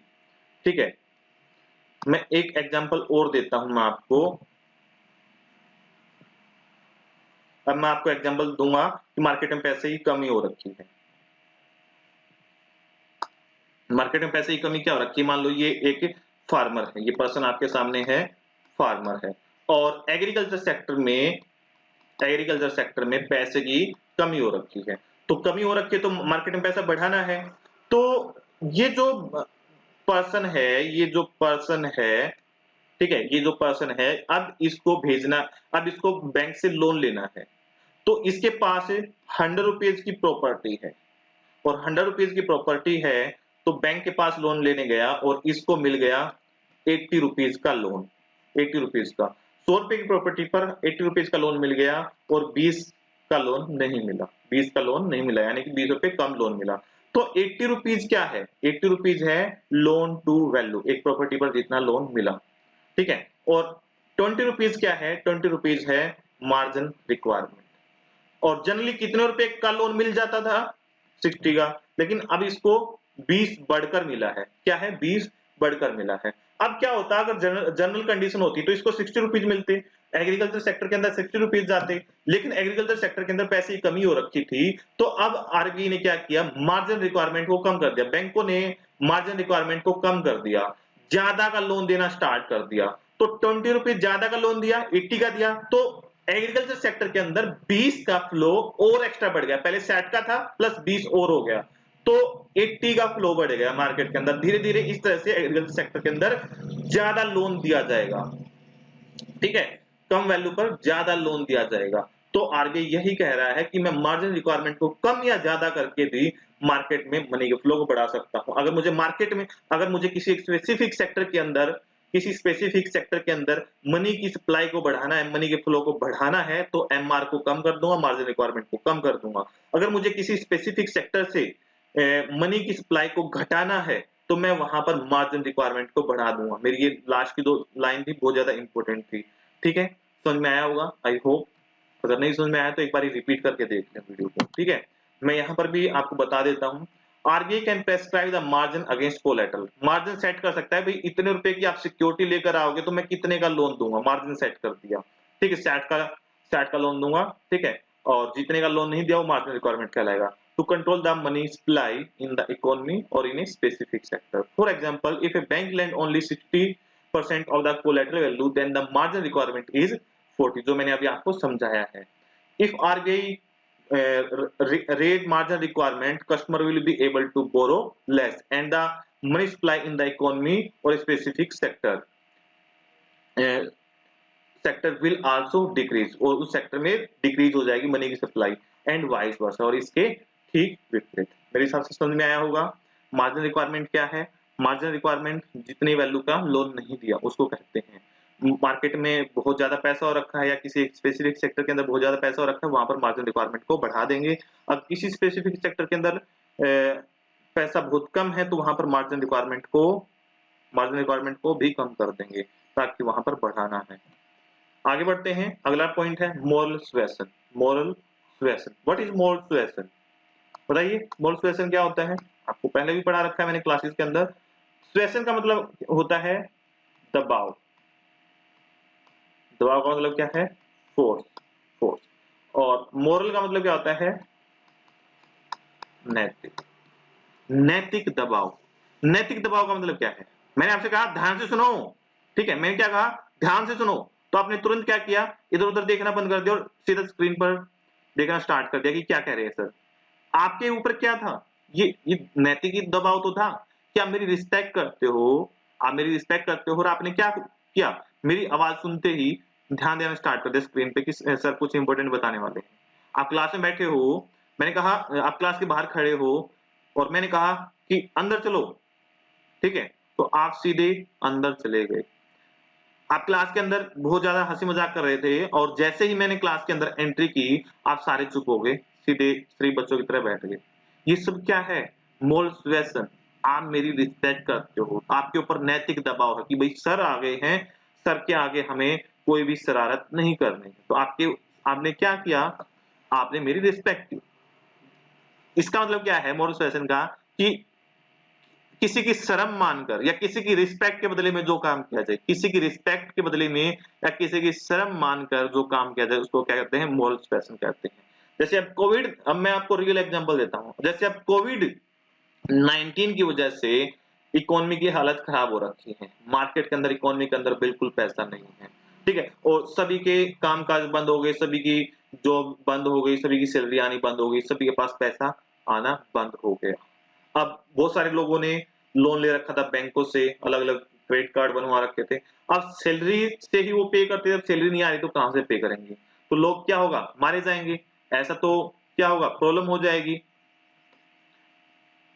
ठीक है, मैं एक एग्जांपल और देता हूं मैं आपको। अब मैं आपको एग्जांपल दूंगा कि मार्केट में पैसे की कमी हो रखी है। मार्केट में पैसे की कमी क्या हो रखी है, मान लो ये एक फार्मर है, ये पर्सन आपके सामने है, फार्मर है, और एग्रीकल्चर सेक्टर में पैसे की कमी हो रखी है। तो कमी हो रखी है तो मार्केट में पैसा बढ़ाना है। तो ये जो पर्सन है, ठीक है, ये जो पर्सन है, अब इसको भेजना, अब इसको बैंक से लोन लेना है। तो इसके पास 100 रुपीज की प्रॉपर्टी है, और 100 रुपीज की प्रॉपर्टी है, तो बैंक के पास लोन लेने गया और इसको मिल गया 80 रुपीज का लोन। 80 रुपीज का, 100 रुपए की प्रॉपर्टी पर 80 रुपीज का लोन मिल गया, और 20 का लोन नहीं मिला, 20 का लोन नहीं मिला, यानी कि 20 रुपए कम लोन मिला। तो 80 रुपीज क्या है, 80 रुपीज है लोन टू वैल्यू, एक प्रॉपर्टी पर जितना लोन मिला। ठीक है, और 20 रुपीज क्या है, 20 रुपीज है मार्जिन रिक्वायरमेंट। और जनरली कितने रुपए का लोन मिल जाता था, 60 का, लेकिन अब इसको 20 बढ़कर मिला है। क्या है, 20 बढ़कर मिला है। अब क्या होता, अगर जनरल कंडीशन होती तो इसको 60 रुपीज मिलते, एग्रीकल्चर सेक्टर के अंदर 60 रुपीज जाते, लेकिन एग्रीकल्चर सेक्टर के अंदर पैसे की कमी हो रखी थी, तो अब आरबीआई ने क्या किया, मार्जिन रिक्वायरमेंट को कम कर दिया, बैंकों ने मार्जिन रिक्वायरमेंट को कम कर दिया, ज्यादा का लोन देना स्टार्ट कर दिया। तो 20 रुपीज ज्यादा का लोन दिया, 80 का दिया, तो एग्रीकल्चर सेक्टर के अंदर 20 का फ्लो और एक्स्ट्रा बढ़ गया, पहले 60 का था प्लस 20 और हो गया, तो 80 का फ्लो बढ़ गया मार्केट के अंदर। धीरे धीरे इस तरह से एग्रीकल्चर सेक्टर के अंदर ज्यादा लोन दिया जाएगा। ठीक है, कम वैल्यू पर ज्यादा लोन दिया जाएगा। तो आरबीआई यही कह रहा है कि मैं मार्जिन रिक्वायरमेंट को कम या ज्यादा करके भी मार्केट में मनी के फ्लो को बढ़ा सकता हूं। अगर मुझे मार्केट में, अगर मुझे किसी स्पेसिफिक सेक्टर के अंदर, मनी की सप्लाई को बढ़ाना है, मनी के फ्लो को बढ़ाना है, तो एमआर को कम कर दूंगा, मार्जिन रिक्वायरमेंट को कम कर दूंगा। अगर मुझे किसी स्पेसिफिक सेक्टर से मनी की सप्लाई को घटाना है, तो मैं वहां पर मार्जिन रिक्वायरमेंट को बढ़ा दूंगा। मेरी ये लास्ट की 2 लाइन थी, बहुत ज्यादा इंपॉर्टेंट थी। ठीक है, समझ में आया होगा आई होप। अगर नहीं समझ में आया तो एक बार रिपीट करके देख लें वीडियो को। ठीक है, मैं यहाँ पर भी आपको बता देता हूँ। RBI can prescribe the margin against collateral, margin set कर सकता है, भाई इतने रुपए की आप सिक्योरिटी लेकर आओगे तो मैं कितने का लोन दूंगा, मार्जिन सेट कर दिया। ठीक है, 60 का लोन दूंगा, ठीक है, और जितने का लोन नहीं दिया वो मार्जिन रिक्वायरमेंट कहलाएगा। To control the money supply in the economy or in a specific sector. For example, if a bank lend only 60% of the collateral value, then the margin requirement is 40, जो मैंने अभी आपको समझाया है। If RBI rate margin requirement, customer will be able to borrow less, and the money supply in the economy or a specific sector will also decrease, और उस sector में decrease हो जाएगी मनी की सप्लाई, एंड वाइस वर्सा, और इसके ठीक विपरीत। मेरे हिसाब से समझ में आया होगा। मार्जिन रिक्वायरमेंट क्या है, मार्जिन रिक्वायरमेंट जितनी वैल्यू का लोन नहीं दिया उसको कहते हैं। मार्केट में बहुत ज्यादा पैसा हो रखा है या किसी स्पेसिफिक सेक्टर के अंदर बहुत ज्यादा पैसा हो रखा है, वहां पर मार्जिन रिक्वायरमेंट को बढ़ा देंगे। अब किसी स्पेसिफिक सेक्टर के अंदर पैसा बहुत कम है, तो वहां पर मार्जिन रिक्वायरमेंट को भी कम कर देंगे, ताकि वहां पर बढ़ाना है। आगे बढ़ते हैं, अगला पॉइंट है moral suasion. Moral suasion, what is moral suasion, बताइए। मोरल सुएसन क्या होता है, आपको पहले भी पढ़ा रखा है मैंने क्लासेस के अंदर। सुएसन का मतलब होता है दबाव, दबाव का मतलब क्या है, फोर्स। और मोरल का मतलब क्या होता है, नैतिक, नैतिक दबाव। नैतिक दबाव का मतलब क्या है? मैंने आपसे कहा ध्यान से सुनो, ठीक है? मैंने क्या कहा? ध्यान से सुनो। तो आपने तुरंत क्या किया? इधर-उधर देखना बंद कर दिया और सीधा स्क्रीन पर देखना स्टार्ट कर दिया कि क्या कह रहे हैं सर। आपके ऊपर क्या था? ये नैतिक ही दबाव तो था कि आप मेरी रिस्पेक्ट करते हो, आप मेरी रिस्पेक्ट करते हो और आपने क्या किया? मेरी आवाज़ सुनते ही ध्यान देना स्टार्ट कर दिया स्क्रीन पे कि सर कुछ इम्पोर्टेंट बताने वाले हैं। आप क्लास में बैठे हो, मैंने कहा आप क्लास के बाहर खड़े हो और मैंने कहा कि अंदर चलो, ठीक है? तो आप सीधे अंदर चले गए। आप क्लास के अंदर बहुत ज़्यादा हँसी-मज़ाक कर रहे थे और जैसे ही मैंने क्लास के अंदर एंट्री की, आप सारे चुप हो गए, सीधे श्री बच्चों की तरह बैठ गए। ये सब क्या है? मोरल सुएसन। आप मेरी रिस्पेक्ट करते हो, आपके ऊपर नैतिक दबाव है कि भई सर आ गए हैं, सर के आगे हमें कोई भी शरारत नहीं करनी है। तो आपने क्या किया? आपने मेरी रिस्पेक्ट की। इसका मतलब क्या है मोरल सुएसन का कि किसी की शर्म मानकर या किसी की रिस्पेक्ट के बदले में जो काम किया जाए, किसी की रिस्पेक्ट के बदले में या किसी की शर्म मानकर जो काम किया जाए उसको क्या कहते हैं? मोरल सुएसन कहते हैं। जैसे अब मैं आपको रियल एग्जांपल देता हूँ। जैसे अब कोविड-19 की वजह से इकोनॉमी की हालत खराब हो रखी है। मार्केट के अंदर इकोनॉमी के अंदर बिल्कुल पैसा नहीं है। ठीक है? और सभी के काम-काज बंद हो गए, सभी की जॉब बंद हो गई, सभी की सैलरी आनी बंद हो गई, सभी के पास पैसा आना बंद हो गया। अब बहुत सारे लोगों ने लोन ले रखा था बैंकों से, अलग-अलग क्रेडिट कार्ड बनवा रखे थे। अब सैलरी से ही वो पे करते थे, अब सैलरी नहीं आ रही तो कहाँ से पे करेंगे? तो लोग क्या होगा? मारे जाएँगे। ऐसा तो क्या होगा? प्रॉब्लम हो जाएगी।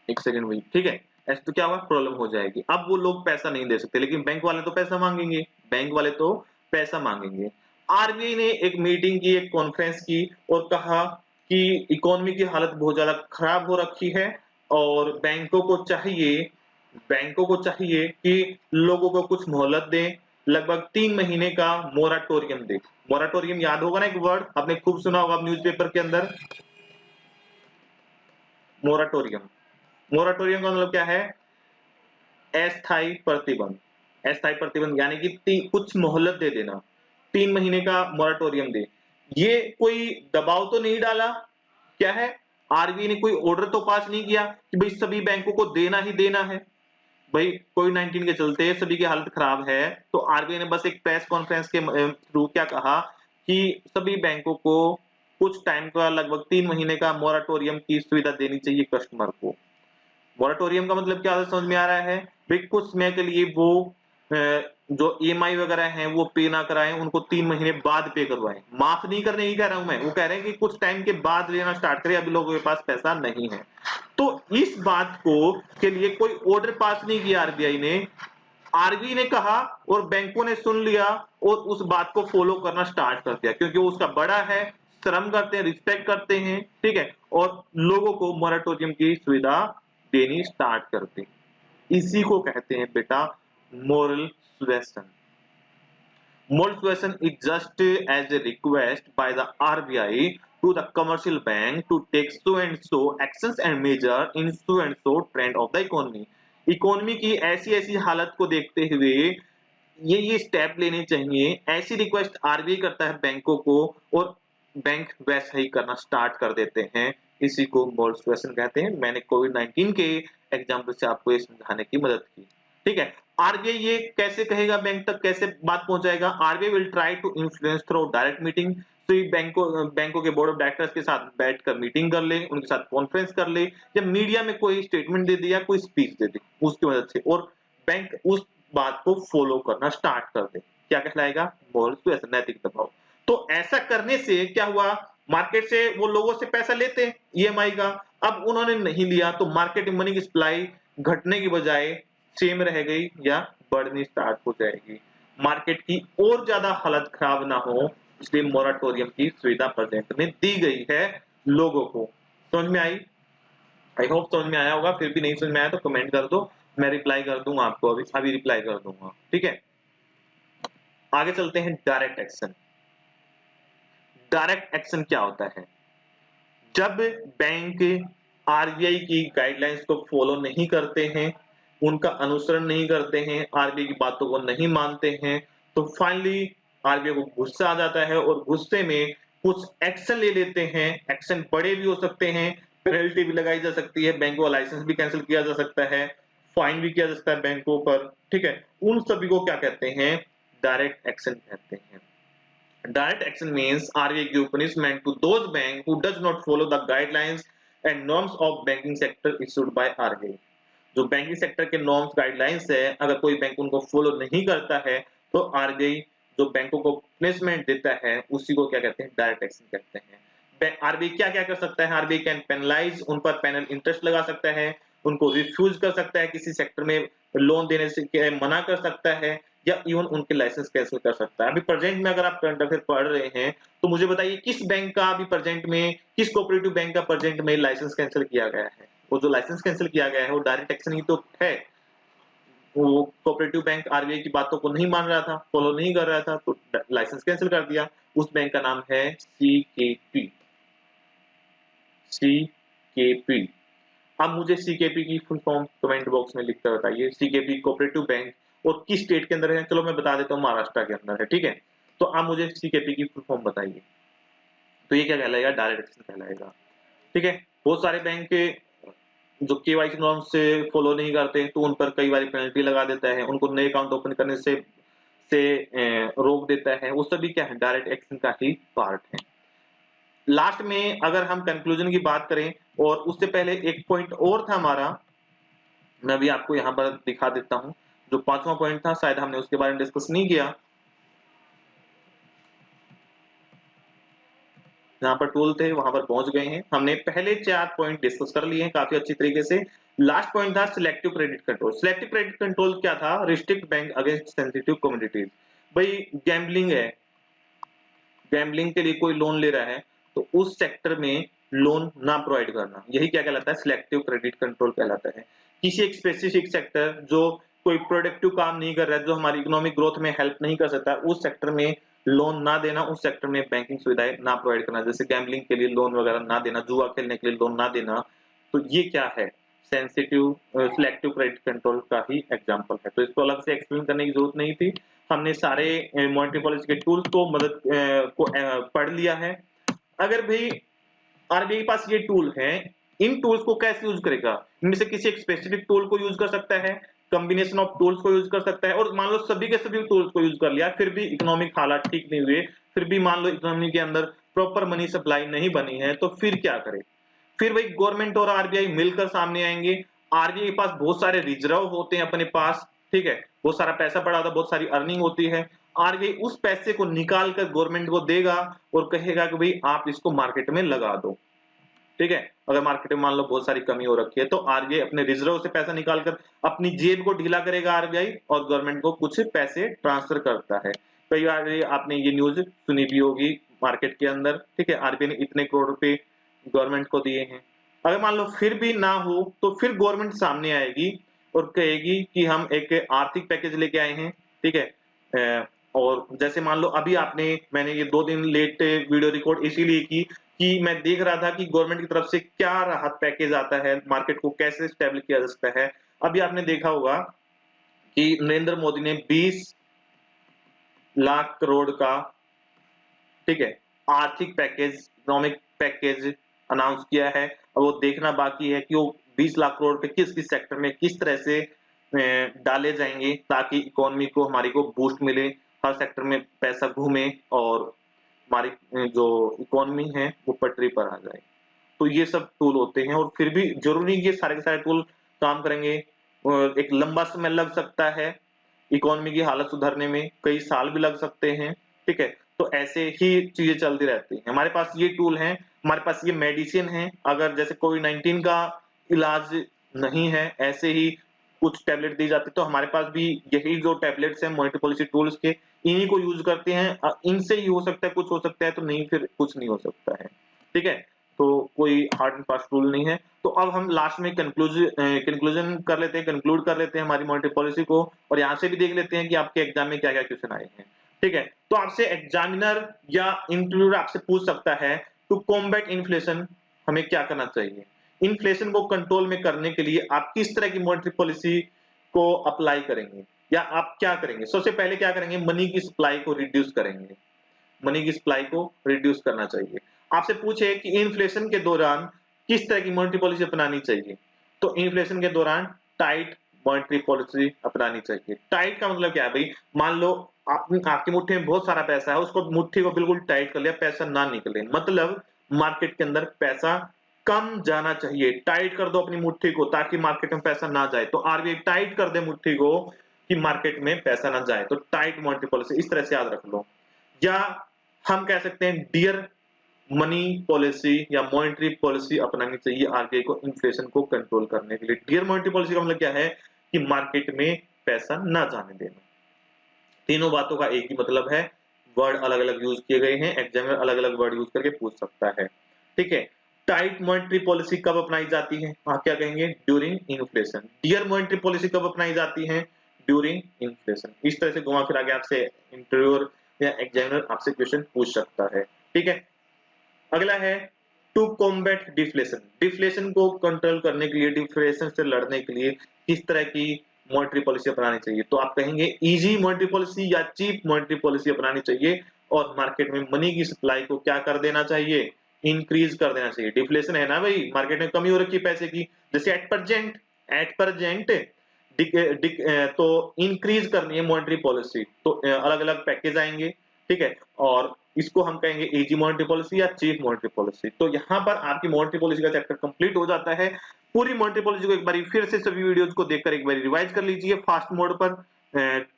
1 सेकंड वेट, ठीक है? ऐसे तो क्या होगा? प्रॉब्लम हो जाएगी। अब वो लोग पैसा नहीं दे सकते, लेकिन बैंक वाले तो पैसा माँगेंगे, बैंक वाले तो पैसा माँगेंगे। आरबीआई ने एक मीटिंग की, एक कॉन्फ्रेंस की और कहा कि इकोनॉमी की हालत बहुत ज़्यादा खराब हो रखी है और बैंकों को चाहिए कि लोगों को कुछ मोहलत दें, लगभग 3 महीने का मोराटोरियम दें। मोराटोरियम याद होगा ना एक वर्ड? आपने खूब सुना होगा न्यूज़पेपर के अंदर, मोराटोरियम। मोराटोरियम का मतलब क्या है? अस्थायी प्रतिबंध। अस्थायी प्रतिबंध यानी कि कुछ मोहलत दे देना, 3 महीने का मोराटोरियम दे। ये कोई दबाव तो नहीं डाला, क्या है? आरबीआई ने कोई ऑर्डर तो पास नहीं किया कि भई सभी बैंकों को देना ही देना है। भई कोविड-19 के चलते सभी की हालत खराब है, तो आरबीआई ने बस एक प्रेस कॉन्फ्रेंस के थ्रू क्या कहा कि सभी बैंकों को कुछ टाइम का लगभग 3 महीने का मोराटोरियम की सुविधा देनी चाहिए कस्टमर को। मोरेटोरियम का मतलब क्या समझ में आ रहा है? भई कुछ समय के लिए वो जो ईएमआई वगैरह हैं वो पे ना कराएँ, उनको 3 महीने बाद पे करवाएँ। माफ़ नहीं करने की कह रहा हूँ मैं, वो कह रहे हैं कि कुछ टाइम के बाद लेना स्टार्ट करें, अभी लोगों के पास पैसा नहीं है। तो इस बात को के लिए कोई ऑर्डर पास नहीं किया आरबीआई ने। आरबीआई ने कहा और बैंकों ने सुन लिया और उस बात को फॉलो करना स्टार्ट कर दिया क्योंकि वो उसका बड़ा है, शर्म करते हैं, रिस्पेक्ट करते हैं, ठीक है? और लोगों को मोरेटोरियम की सुविधा देनी स्टार्ट कर दी। इसी को कहते हैं बेटा moral सुएसन। Moral suasion is just as a request by the RBI to the commercial bank to take so and so actions and measure in so and so trend of the economy. Economy की ऐसी-ऐसी हालत को देखते हुए ये step लेने चाहिए, ऐसी रिक्वेस्ट आरबीआई करता है बैंकों को और बैंक वैसा ही करना स्टार्ट कर देते हैं। इसी को मोरल सुएसन कहते हैं। मैंने कोविड-19 के एग्जांपल से आपको ये समझाने की मदद की। ठीक है? आरबीआई ये कैसे कहेगा बैंक तक कैसे बात पहुंचाएगा? RBI will try to influence through direct meeting. तो ये बैंकों के बोर्ड ऑफ डायरेक्टर्स के साथ बैठकर मीटिंग कर ले, उनके साथ कॉन्फ्रेंस कर ले या मीडिया में कोई स्टेटमेंट दे दे या कोई स्पीच दे दे उसकी मदद से और बैंक उस बात को फॉलो करना स्टार्ट कर दे। क्या कहलाएगा? मोरल सुएसन, नैतिक दबाव। तो ऐसा करने से क्या हुआ? मार्केट से वो लोगों से पैसा लेते हैं ईएमआई का, अब उन्होंने नहीं लिया तो मार्केट में मनी की सप्लाई घटने की बजाय सेम रह गई या बढ़नी स्टार्ट हो जाएगी। मार्केट की और ज्यादा हालत खराब ना हो इसलिए मोराटोरियम की सुविधा प्रेजेंट में दी गई है लोगों को। समझ में आई? आई होप समझ में आया होगा, फिर भी नहीं समझ में आया तो कमेंट कर दो, मैं रिप्लाई कर दूंगा आपको, अभी रिप्लाई कर दूंगा। ठीक है? आगे चलते हैं डायरेक्ट एक्शन। डायरेक्ट एक्शन क्या होता है? जब बैंक आरबीआई की गाइडलाइंस को फॉलो नहीं करते हैं, उनका अनुसरण नहीं करते हैं, आरबीआई की बातों को नहीं मानते हैं, तो फाइनली आरबीआई को गुस्सा आ जाता है और गुस्से में कुछ एक्शन ले लेते हैं। एक्शन बड़े भी हो सकते हैं, पेनल्टी भी लगाई जा सकती है, बैंकों का लाइसेंस भी कैंसिल किया जा सकता है, फाइन भी किया जा सकता है बैंकों पर, ठीक है। उन सभी को क्या कहते हैं, डायरेक्ट एक्शन कहते हैं। Direct action means RBI give punishment to those bank who does not follow the guidelines and norms of banking sector issued by RBI। जो बैंकिंग सेक्टर के नॉर्म्स गाइडलाइंस है, अगर कोई बैंक उनको फॉलो नहीं करता है तो आरबीआई जो बैंकों को पनिशमेंट देता है उसी को क्या कहते हैं, डायरेक्ट एक्शन कहते हैं। आरबीआई क्या क्या कर सकता है, आरबीआई कैन पेनलाइज, उन पर पेनल इंटरेस्ट लगा सकता है, उनको रिफ्यूज कर सकता है, किसी सेक्टर में लोन देने से मना कर सकता है, या इवन उनके लाइसेंस कैंसिल कर सकता है। अभी प्रेजेंट में अगर आप करंट अफेयर पढ़ रहे हैं तो मुझे बताइए किस बैंक का अभी प्रेजेंट में, किस कोऑपरेटिव बैंक का प्रेजेंट में लाइसेंस कैंसिल किया गया है। वो जो लाइसेंस कैंसिल किया गया है वो डायरेक्ट एक्शन ही तो है। वो कोऑपरेटिव बैंक आरबीआई की बातों को नहीं मान रहा था, फॉलो नहीं कर रहा था, तो लाइसेंस कैंसिल कर दिया। उस बैंक का नाम है सीकेपी। सीकेपी। अब मुझे सीकेपी की फुल फॉर्म कमेंट बॉक्स में लिखकर बताइए। सीकेपी कोऑपरेटिव बैंक और किस स्टेट के अंदर है, चलो मैं बता देता हूँ, महाराष्ट्र के अंदर है, ठीक है। तो आप मुझे सीकेपी की फुल फॉर्म बताइए। तो ये क्या कहलाएगा, डायरेक्ट एक्शन कहलाएगा, ठीक है। बहुत सारे बैंक के जो केवाईसी नॉर्म्स से फॉलो नहीं करते तो उन पर कई बार पेनल्टी लगा देता है, उनको नए अकाउंट ओपन करने से रोक देता है। वो सभी क्या है, डायरेक्ट एक्शन का ही पार्ट है। लास्ट में अगर हम कंक्लूजन की बात करें, और उससे पहले एक पॉइंट और था हमारा, मैं भी आपको यहाँ पर दिखा देता हूँ। जो 5वां पॉइंट था शायद हमने उसके बारे में डिस्कस नहीं किया। जहाँ पर टूल थे वहां पर पहुंच गए हैं। हमने पहले 4 पॉइंट डिस्कस कर लिए हैं काफी अच्छी तरीके से। लास्ट पॉइंट था selective credit control. Selective credit control क्या था, restrict bank against sensitive commodities. भाई गैम्बलिंग है, गैम्बलिंग के लिए कोई लोन ले रहा है तो उस सेक्टर में लोन ना प्रोवाइड करना, यही क्या कहलाता है, सिलेक्टिव क्रेडिट कंट्रोल कहलाता है। किसी एक स्पेसिफिक सेक्टर जो कोई प्रोडक्टिव काम नहीं कर रहा है, जो हमारी इकोनॉमिक ग्रोथ में हेल्प नहीं कर सकता, उस सेक्टर में लोन ना देना, उस सेक्टर में बैंकिंग सुविधाएं ना प्रोवाइड करना, जैसे गैम्बलिंग के लिए लोन वगैरह ना देना, जुआ खेलने के लिए लोन ना देना। तो ये क्या है, सेंसिटिव सिलेक्टिव क्रेडिट कंट्रोल का ही एग्जांपल है। तो इसको अलग से एक्सप्लेन करने की जरूरत नहीं थी। हमने सारे मॉनेटरी पॉलिसी के टूल्स को पढ़ लिया है। अगर भाई आरबीआई के पास ये टूल है, इन टूल्स को कैसे यूज करेगा, इनमें से किसी एक स्पेसिफिक टूल को यूज कर सकता है, कॉम्बिनेशन ऑफ टूल्स को यूज कर सकता है, और मान लो सभी के सभी टूल्स को यूज कर लिया फिर भी इकोनॉमिक हालात ठीक नहीं हुए, फिर भी मान लो इकोनॉमी के अंदर प्रॉपर मनी सप्लाई नहीं बनी है, तो फिर क्या करे। फिर भाई गवर्नमेंट और आरबीआई मिलकर सामने आएंगे। आरबीआई के पास बहुत सारे रिजर्व होते हैं अपने पास, ठीक है, बहुत सारा पैसा पड़ा होता है, बहुत सारी अर्निंग होती है। आरबीआई उस पैसे को निकाल कर गवर्नमेंट को देगा और कहेगा कि भाई आप इसको मार्केट में लगा दो, ठीक है। अगर मार्केट में मान लो बहुत सारी कमी हो रखी है तो आरबीआई अपने रिजर्व से पैसा निकालकर अपनी जेब को ढीला करेगा आरबीआई, और गवर्नमेंट को कुछ पैसे ट्रांसफर करता है। कई बार आपने ये न्यूज सुनी भी होगी मार्केट के अंदर, ठीक है, आरबीआई ने इतने करोड़ रुपए गवर्नमेंट को दिए हैं। अगर मान लो फिर भी ना हो तो फिर गवर्नमेंट सामने आएगी और कहेगी कि हम एक आर्थिक पैकेज लेके आए हैं, ठीक है। और जैसे मान लो अभी मैंने ये 2 दिन लेट वीडियो रिकॉर्ड इसीलिए की कि मैं देख रहा था कि गवर्नमेंट की तरफ से क्या राहत पैकेज आता है, मार्केट को कैसे स्टेबल किया जा सकता है। अभी आपने देखा होगा कि नरेंद्र मोदी ने 20 लाख करोड़ का, ठीक है, आर्थिक पैकेज, इकोनॉमिक पैकेज अनाउंस किया है। अब वो देखना बाकी है कि वो 20 लाख करोड़ पे किस किस सेक्टर में किस तरह से डाले जाएंगे ताकि इकोनॉमी को हमारी को बूस्ट मिले, हर सेक्टर में पैसा घूमे और हमारी जो इकोनॉमी है वो पटरी पर आ जाए। तो ये सब टूल होते हैं, और फिर भी जरूरी ये सारे के सारे टूल काम करेंगे, और एक लंबा समय लग सकता है इकोनॉमी की हालत सुधारने में, कई साल भी लग सकते हैं, ठीक है। तो ऐसे ही चीजें चलती रहती हैं। हमारे पास ये टूल हैं, हमारे पास ये मेडिसिन है। अगर जैसे कोविड-19 का इलाज नहीं है, ऐसे ही कुछ टैबलेट दी जाती है, तो हमारे पास भी यही जो टैबलेट्स हैं मॉनेटरी पॉलिसी टूल्स के, इन्हीं को यूज करते हैं। इनसे ही हो सकता है, कुछ हो सकता है, तो नहीं फिर कुछ नहीं हो सकता है, ठीक है। तो कोई हार्ड एंड फास्ट रूल नहीं है। तो अब हम लास्ट में कंक्लूजन कर लेते हैं, कंक्लूड कर लेते हैं हमारी मॉनेटरी पॉलिसी को, और यहाँ से भी देख लेते हैं कि आपके एग्जाम में क्या-क्या क्वेश्चन आए हैं, ठीक है। तो आपसे एग्जामिनर या इंटरव्यूअर आपसे पूछ सकता है टू कॉम्बैट इन्फ्लेशन हमें क्या करना चाहिए। इन्फ्लेशन को कंट्रोल में करने के लिए आप किस तरह की मॉनेटरी पॉलिसी को अप्लाई करेंगे, या आप क्या करेंगे। सबसे पहले क्या करेंगे, मनी की सप्लाई को रिड्यूस करेंगे, मनी की सप्लाई को रिड्यूस करना चाहिए। आपसे पूछे कि इन्फ्लेशन के दौरान किस तरह की मॉनेटरी पॉलिसी अपनानी चाहिए? तो इन्फ्लेशन के दौरान टाइट मॉनेटरी पॉलिसी अपनानी चाहिए। टाइट का मतलब क्या है भई? मान लो आपकी मुट्ठी में बहुत सारा पैसा है, उसको मुट्ठी को बिल्कुल टाइट कर लिया, पैसा ना निकले। मतलब मार्केट के अंदर पैसा कम जाना चाहिए। टाइट कर दो अपनी मुट्ठी को ताकि मार्केट में पैसा ना जाए। तो आरबीआई टाइट कर दे मुट्ठी को कि मार्केट में पैसा ना जाए। तो टाइट मॉनेटरी पॉलिसी इस तरह से याद रख लो। या हम कह सकते हैं डियर मनी पॉलिसी या मॉनेटरी पॉलिसी अपनानी चाहिए आरबीआई को इन्फ्लेशन को कंट्रोल करने के लिए। डियर मॉनेटरी पॉलिसी का मतलब क्या है कि मार्केट में पैसा ना जाने देना। तीनों बातों का एक ही मतलब है, वर्ड अलग-अलग यूज किए गए हैं, एग्जामिनर अलग-अलग वर्ड यूज करके पूछ सकता है। ठीक है? टाइट मॉनेटरी पॉलिसी कब अपनाई जाती है? आप क्या कहेंगे? During inflation. Dear monetary policy कब अपनाई जाती है? During inflation. इस तरह से घुमा फिरा के आपसे इंटरव्यूअर या एग्जामिनर आपसे क्वेश्चन पूछ सकता है। ठीक है? अगला है टू कॉम्बैट डिफ्लेशन। डिफ्लेशन को कंट्रोल करने के लिए, डिफ्लेशन से लड़ने के लिए किस तरह की मॉनेटरी पॉलिसी अपनानी चाहिए? तो आप कहेंगे इजी मॉनेटरी पॉलिसी या चीप मॉनेटरी पॉलिसी अपनानी चाहिए और मार्केट में मनी की सप्लाई को क्या कर देना चाहिए? इंक्रीज कर देना चाहिए। डिफ्लेशन है ना भाई, मार्केट में कमी हो रखी है पैसे की। जैसे एट प्रेजेंट तो इंक्रीज करनी है मॉनेटरी पॉलिसी। तो अलग-अलग पैकेज आएंगे, ठीक है? और इसको हम कहेंगे इजी मॉनेटरी पॉलिसी या चीप मॉनेटरी पॉलिसी। तो यहाँ पर आपकी मॉनेटरी पॉलिसी का चैप्टर कंप्लीट हो जाता है। पूरी मॉनेटरी पॉलिसी को एक बारी फिर से सभी वीडियोस को देखकर एक बारी रिवाइज कर लीजिए फास्ट मोड पर।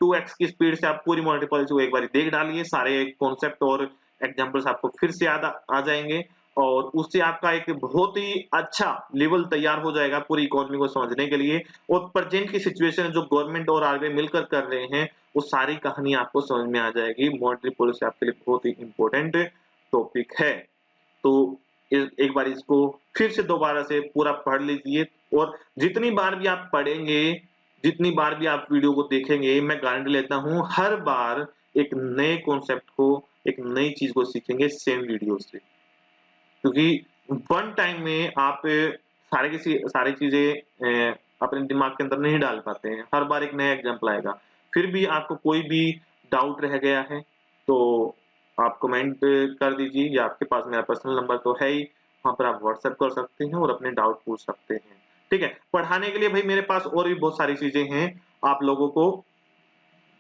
2x की स्पीड से आप पूरी मॉनेटरी पॉलिसी को एक बारी देख डालिए। सारे कॉन्सेप्ट और एग्जांपल्स आपको फिर से याद आ जाएंगे और उससे आपका एक बहुत ही अच्छा लेवल तैयार हो जाएगा पूरी इकोनॉमी को समझने के लिए। और प्रेजेंट की सिचुएशन जो गवर्नमेंट और आरबीआई मिलकर कर रहे हैं, वो सारी कहानी आपको समझ में आ जाएगी। मॉनेटरी पॉलिसी आपके लिए बहुत ही इंपॉर्टेंट टॉपिक है। तो एक बार इसको फिर से दोबारा से पूरा पढ़ लीजिए और जितनी बार भी आप पढ़ेंगे, जितनी बार भी आप वीडियो को देखेंगे, मैं गारंटी लेता हूँ हर बार एक नए कॉन्सेप्ट को, एक नई चीज को सीखेंगे सेम वीडियो से। क्योंकि वन टाइम में आप सारी चीजें अपने दिमाग के अंदर नहीं डाल पाते हैं। हर बार एक नया एग्जाम्पल आएगा। फिर भी आपको कोई भी डाउट रह गया है तो आप कमेंट कर दीजिए या आपके पास मेरा पर्सनल नंबर तो है ही, वहां पर आप व्हाट्सएप कर सकते हैं और अपने डाउट पूछ सकते हैं। ठीक है? पढ़ाने के लिए भाई मेरे पास और भी बहुत सारी चीजें हैं आप लोगों को।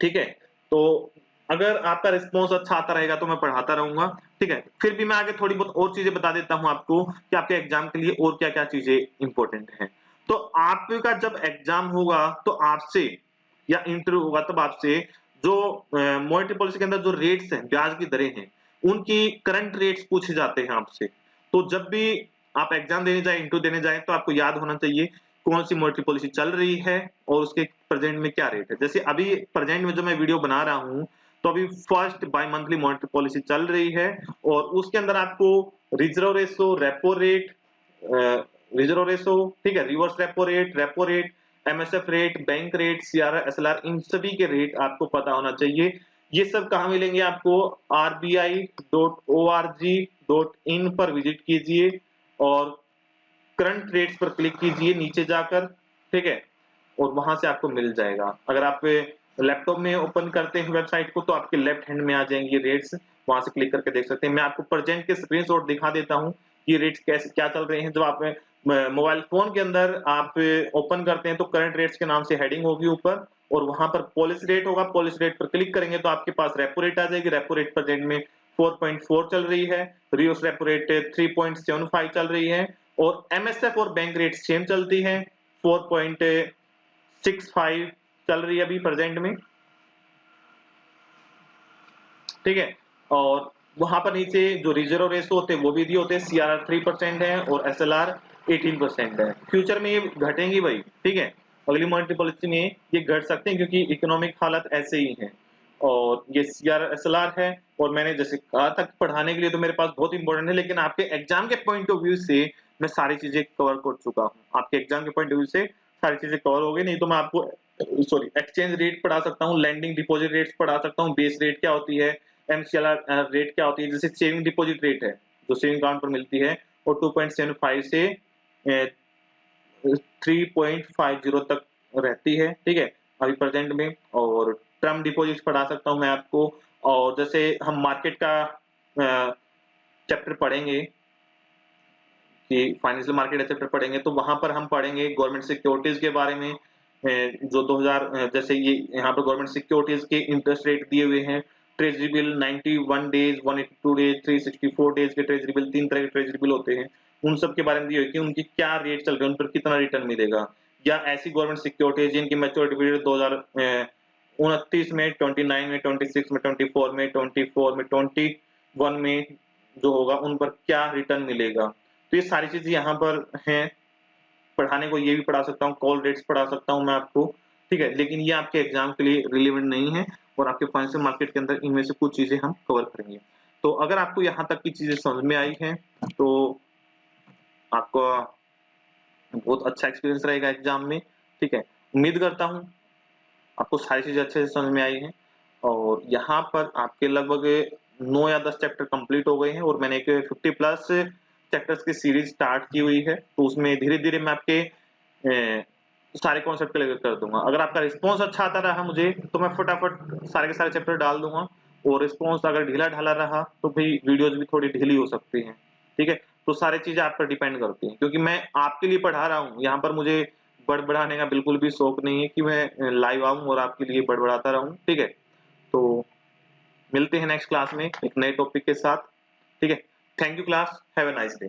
ठीक है? तो अगर आपका रिस्पॉन्स अच्छा आता रहेगा तो मैं पढ़ाता रहूँगा, ठीक है? फिर भी मैं आगे थोड़ी बहुत और चीज़ें बता देता हूँ आपको कि आपके एग्ज़ाम के लिए और क्या-क्या चीज़ें इम्पोर्टेंट हैं। तो आपका जब एग्ज़ाम होगा तो आपसे या इंटरव्यू होगा तब आपसे जो मॉनेटरी पॉलिसी के अंदर जो रेट्स हैं, ब्याज की दरें हैं, उनकी करंट रेट्स पूछे जाते हैं आपसे। तो जब भी आप एग्ज़ाम देने जाएँ, इंटरव्यू देने जाएँ तो आपको याद होना चाहिए कौन सी मॉनेटरी पॉलिसी चल रही है और उसके प्रेजेंट में क्या रेट है। जैसे अभी प्रेजेंट में जो मैं वीडियो बना रहा हूँ, तो अभी first bimonthly monetary policy चल रही है और उसके अंदर आपको reserve ratio, repo rate, reserve ratio, ठीक है, reverse repo rate, MSF rate, bank rate, CRR, SLR, इन सभी के रेट आपको पता होना चाहिए। ये सब कहाँ मिलेंगे आपको? rbi.org.in पर विजिट कीजिए और करंट रेट्स पर क्लिक कीजिए नीचे जाकर, ठीक है? और वहां से आपको मिल जाएगा। अगर आप लैपटॉप में ओपन करते हैं वेबसाइट को तो आपके लेफ्ट हैंड में आ जाएंगे रेट्स, वहां से क्लिक करके देख सकते हैं। मैं आपको प्रेजेंट के स्क्रीनशॉट दिखा देता हूँ ये रेट्स कैसे क्या चल रहे हैं। जब आप मोबाइल फोन के अंदर आप ओपन करते हैं तो करंट रेट्स के नाम से हेडिंग होगी ऊपर और वहां पर पॉलिसी रेट होगा। पॉलिसी रेट पर क्लिक करेंगे तो आपके पास रेपो रेट आ जाएगी। रेपो रेट प्रेजेंट में 4.4 चल रही है, रिवर्स रेपो रेट 3.75 चल रही है और एमएसएफ और बैंक रेट सेम चलती है, 4.65 चल रही है अभी प्रेजेंट में, ठीक है? और वहां पर नीचे जो रिजर्व रेशो होते हैं वो भी दिए होते हैं। सीआरआर 3% है और एसएलआर 18% है। फ्यूचर में ये घटेंगी भाई, ठीक है? अगली मॉनेटरी पॉलिसी में ये घट सकते हैं क्योंकि इकोनॉमिक हालत ऐसे ही है। और ये सीआरआर एसएलआर है और मैंने जैसे कहा था पढ़ाने के लिए तो मेरे पास बहुत इंपॉर्टेंट है, लेकिन आपके एग्जाम के पॉइंट ऑफ व्यू से मैं सारी चीजें कवर कर चुका हूँ। आपके एग्जाम के पॉइंट ऑफ व्यू से सारी चीजें कवर हो गई, नहीं तो मैं आपको सॉरी एक्सचेंज रेट पढ़ा सकता हूँ, लैंडिंग डिपॉजिट रेट्स पढ़ा सकता हूँ, बेस रेट क्या होती है, एमसीएलआर रेट क्या होती है। जैसे सेविंग डिपॉजिट रेट है जो सेविंग अकाउंट पर मिलती है और 2.75 से 3.50 तक रहती है, ठीक है, अभी प्रेजेंट में। और टर्म डिपॉजिट पढ़ा सकता हूँ मैं आपको। और जैसे हम मार्केट का चैप्टर पढ़ेंगे कि फाइनेंशियल मार्केट चैप्टर पढ़ेंगे तो वहां पर हम पढ़ेंगे गवर्नमेंट सिक्योरिटीज के बारे में, जो 2000 जैसे ये यहाँ पर गवर्नमेंट सिक्योरिटीज के इंटरेस्ट रेट दिए हुए हैं, treasury bill 91 days, 182 days, 364 days के ट्रेजरी बिल, 3 तरह के ट्रेजरी बिल होते हैं, उन सब के बारे में दिए हुए कि उनकी क्या रेट चल रहे हैं, उन पर कितना रिटर्न मिलेगा, या ऐसी गवर्नमेंट सिक्योरिटीज जिनकी मैच्योरिटी पीरियड 2029 में, 29 में, 26 में, 24 में, 24 में, 21 में जो होगा उन पर क्या रिटर्न मिलेगा। तो ये सारी चीजें यहाँ पर हैं, पढ़ाने को ये भी पढ़ा सकता हूँ, कॉल रेट्स पढ़ा सकता हूँ मैं आपको, ठीक है, लेकिन ये आपके एग्जाम के लिए रिलेवेंट नहीं है और आपके फाइनेंशियल मार्केट के अंदर इनमें से कुछ चीजें हम कवर करेंगे। तो अगर आपको यहाँ तक की चीजें समझ में आई हैं तो आपका बहुत अच्छा एक्सपीरियंस रहेगा एग्जाम में, ठीक है। उम्मीद करता हूँ आपको सारी चीजें अच्छे से समझ में आई हैं और यहाँ पर आपके लगभग 9 या 10 चैप्टर कंप्लीट हो गए हैं और मैंने एक 50 प्लस चैप्टर्स की सीरीज स्टार्ट की हुई है, तो उसमें धीरे-धीरे मैं आपके सारे कॉन्सेप्ट क्लियर कर दूँगा। अगर आपका रिस्पॉन्स अच्छा आता रहा मुझे, तो मैं फटाफट सारे के सारे चैप्टर डाल दूँगा और रिस्पॉन्स अगर ढीला-ढाला रहा, तो भई वीडियोज़ भी थोड़ी ढीली हो सकती हैं, ठीक है? तो सारी चीज़ें आप पर डिपेंड करती हैं क्योंकि मैं आपके लिए पढ़ा रहा हूँ, यहाँ पर मुझे बड़बड़ाने का बिल्कुल भी शौक नहीं है कि मैं लाइव आऊँ और आपके लिए बड़बड़ाता रहूँ, ठीक है? तो मिलते हैं नेक्स्ट क्लास में एक नए टॉपिक के साथ, ठीक है? Thank you class, have a nice day.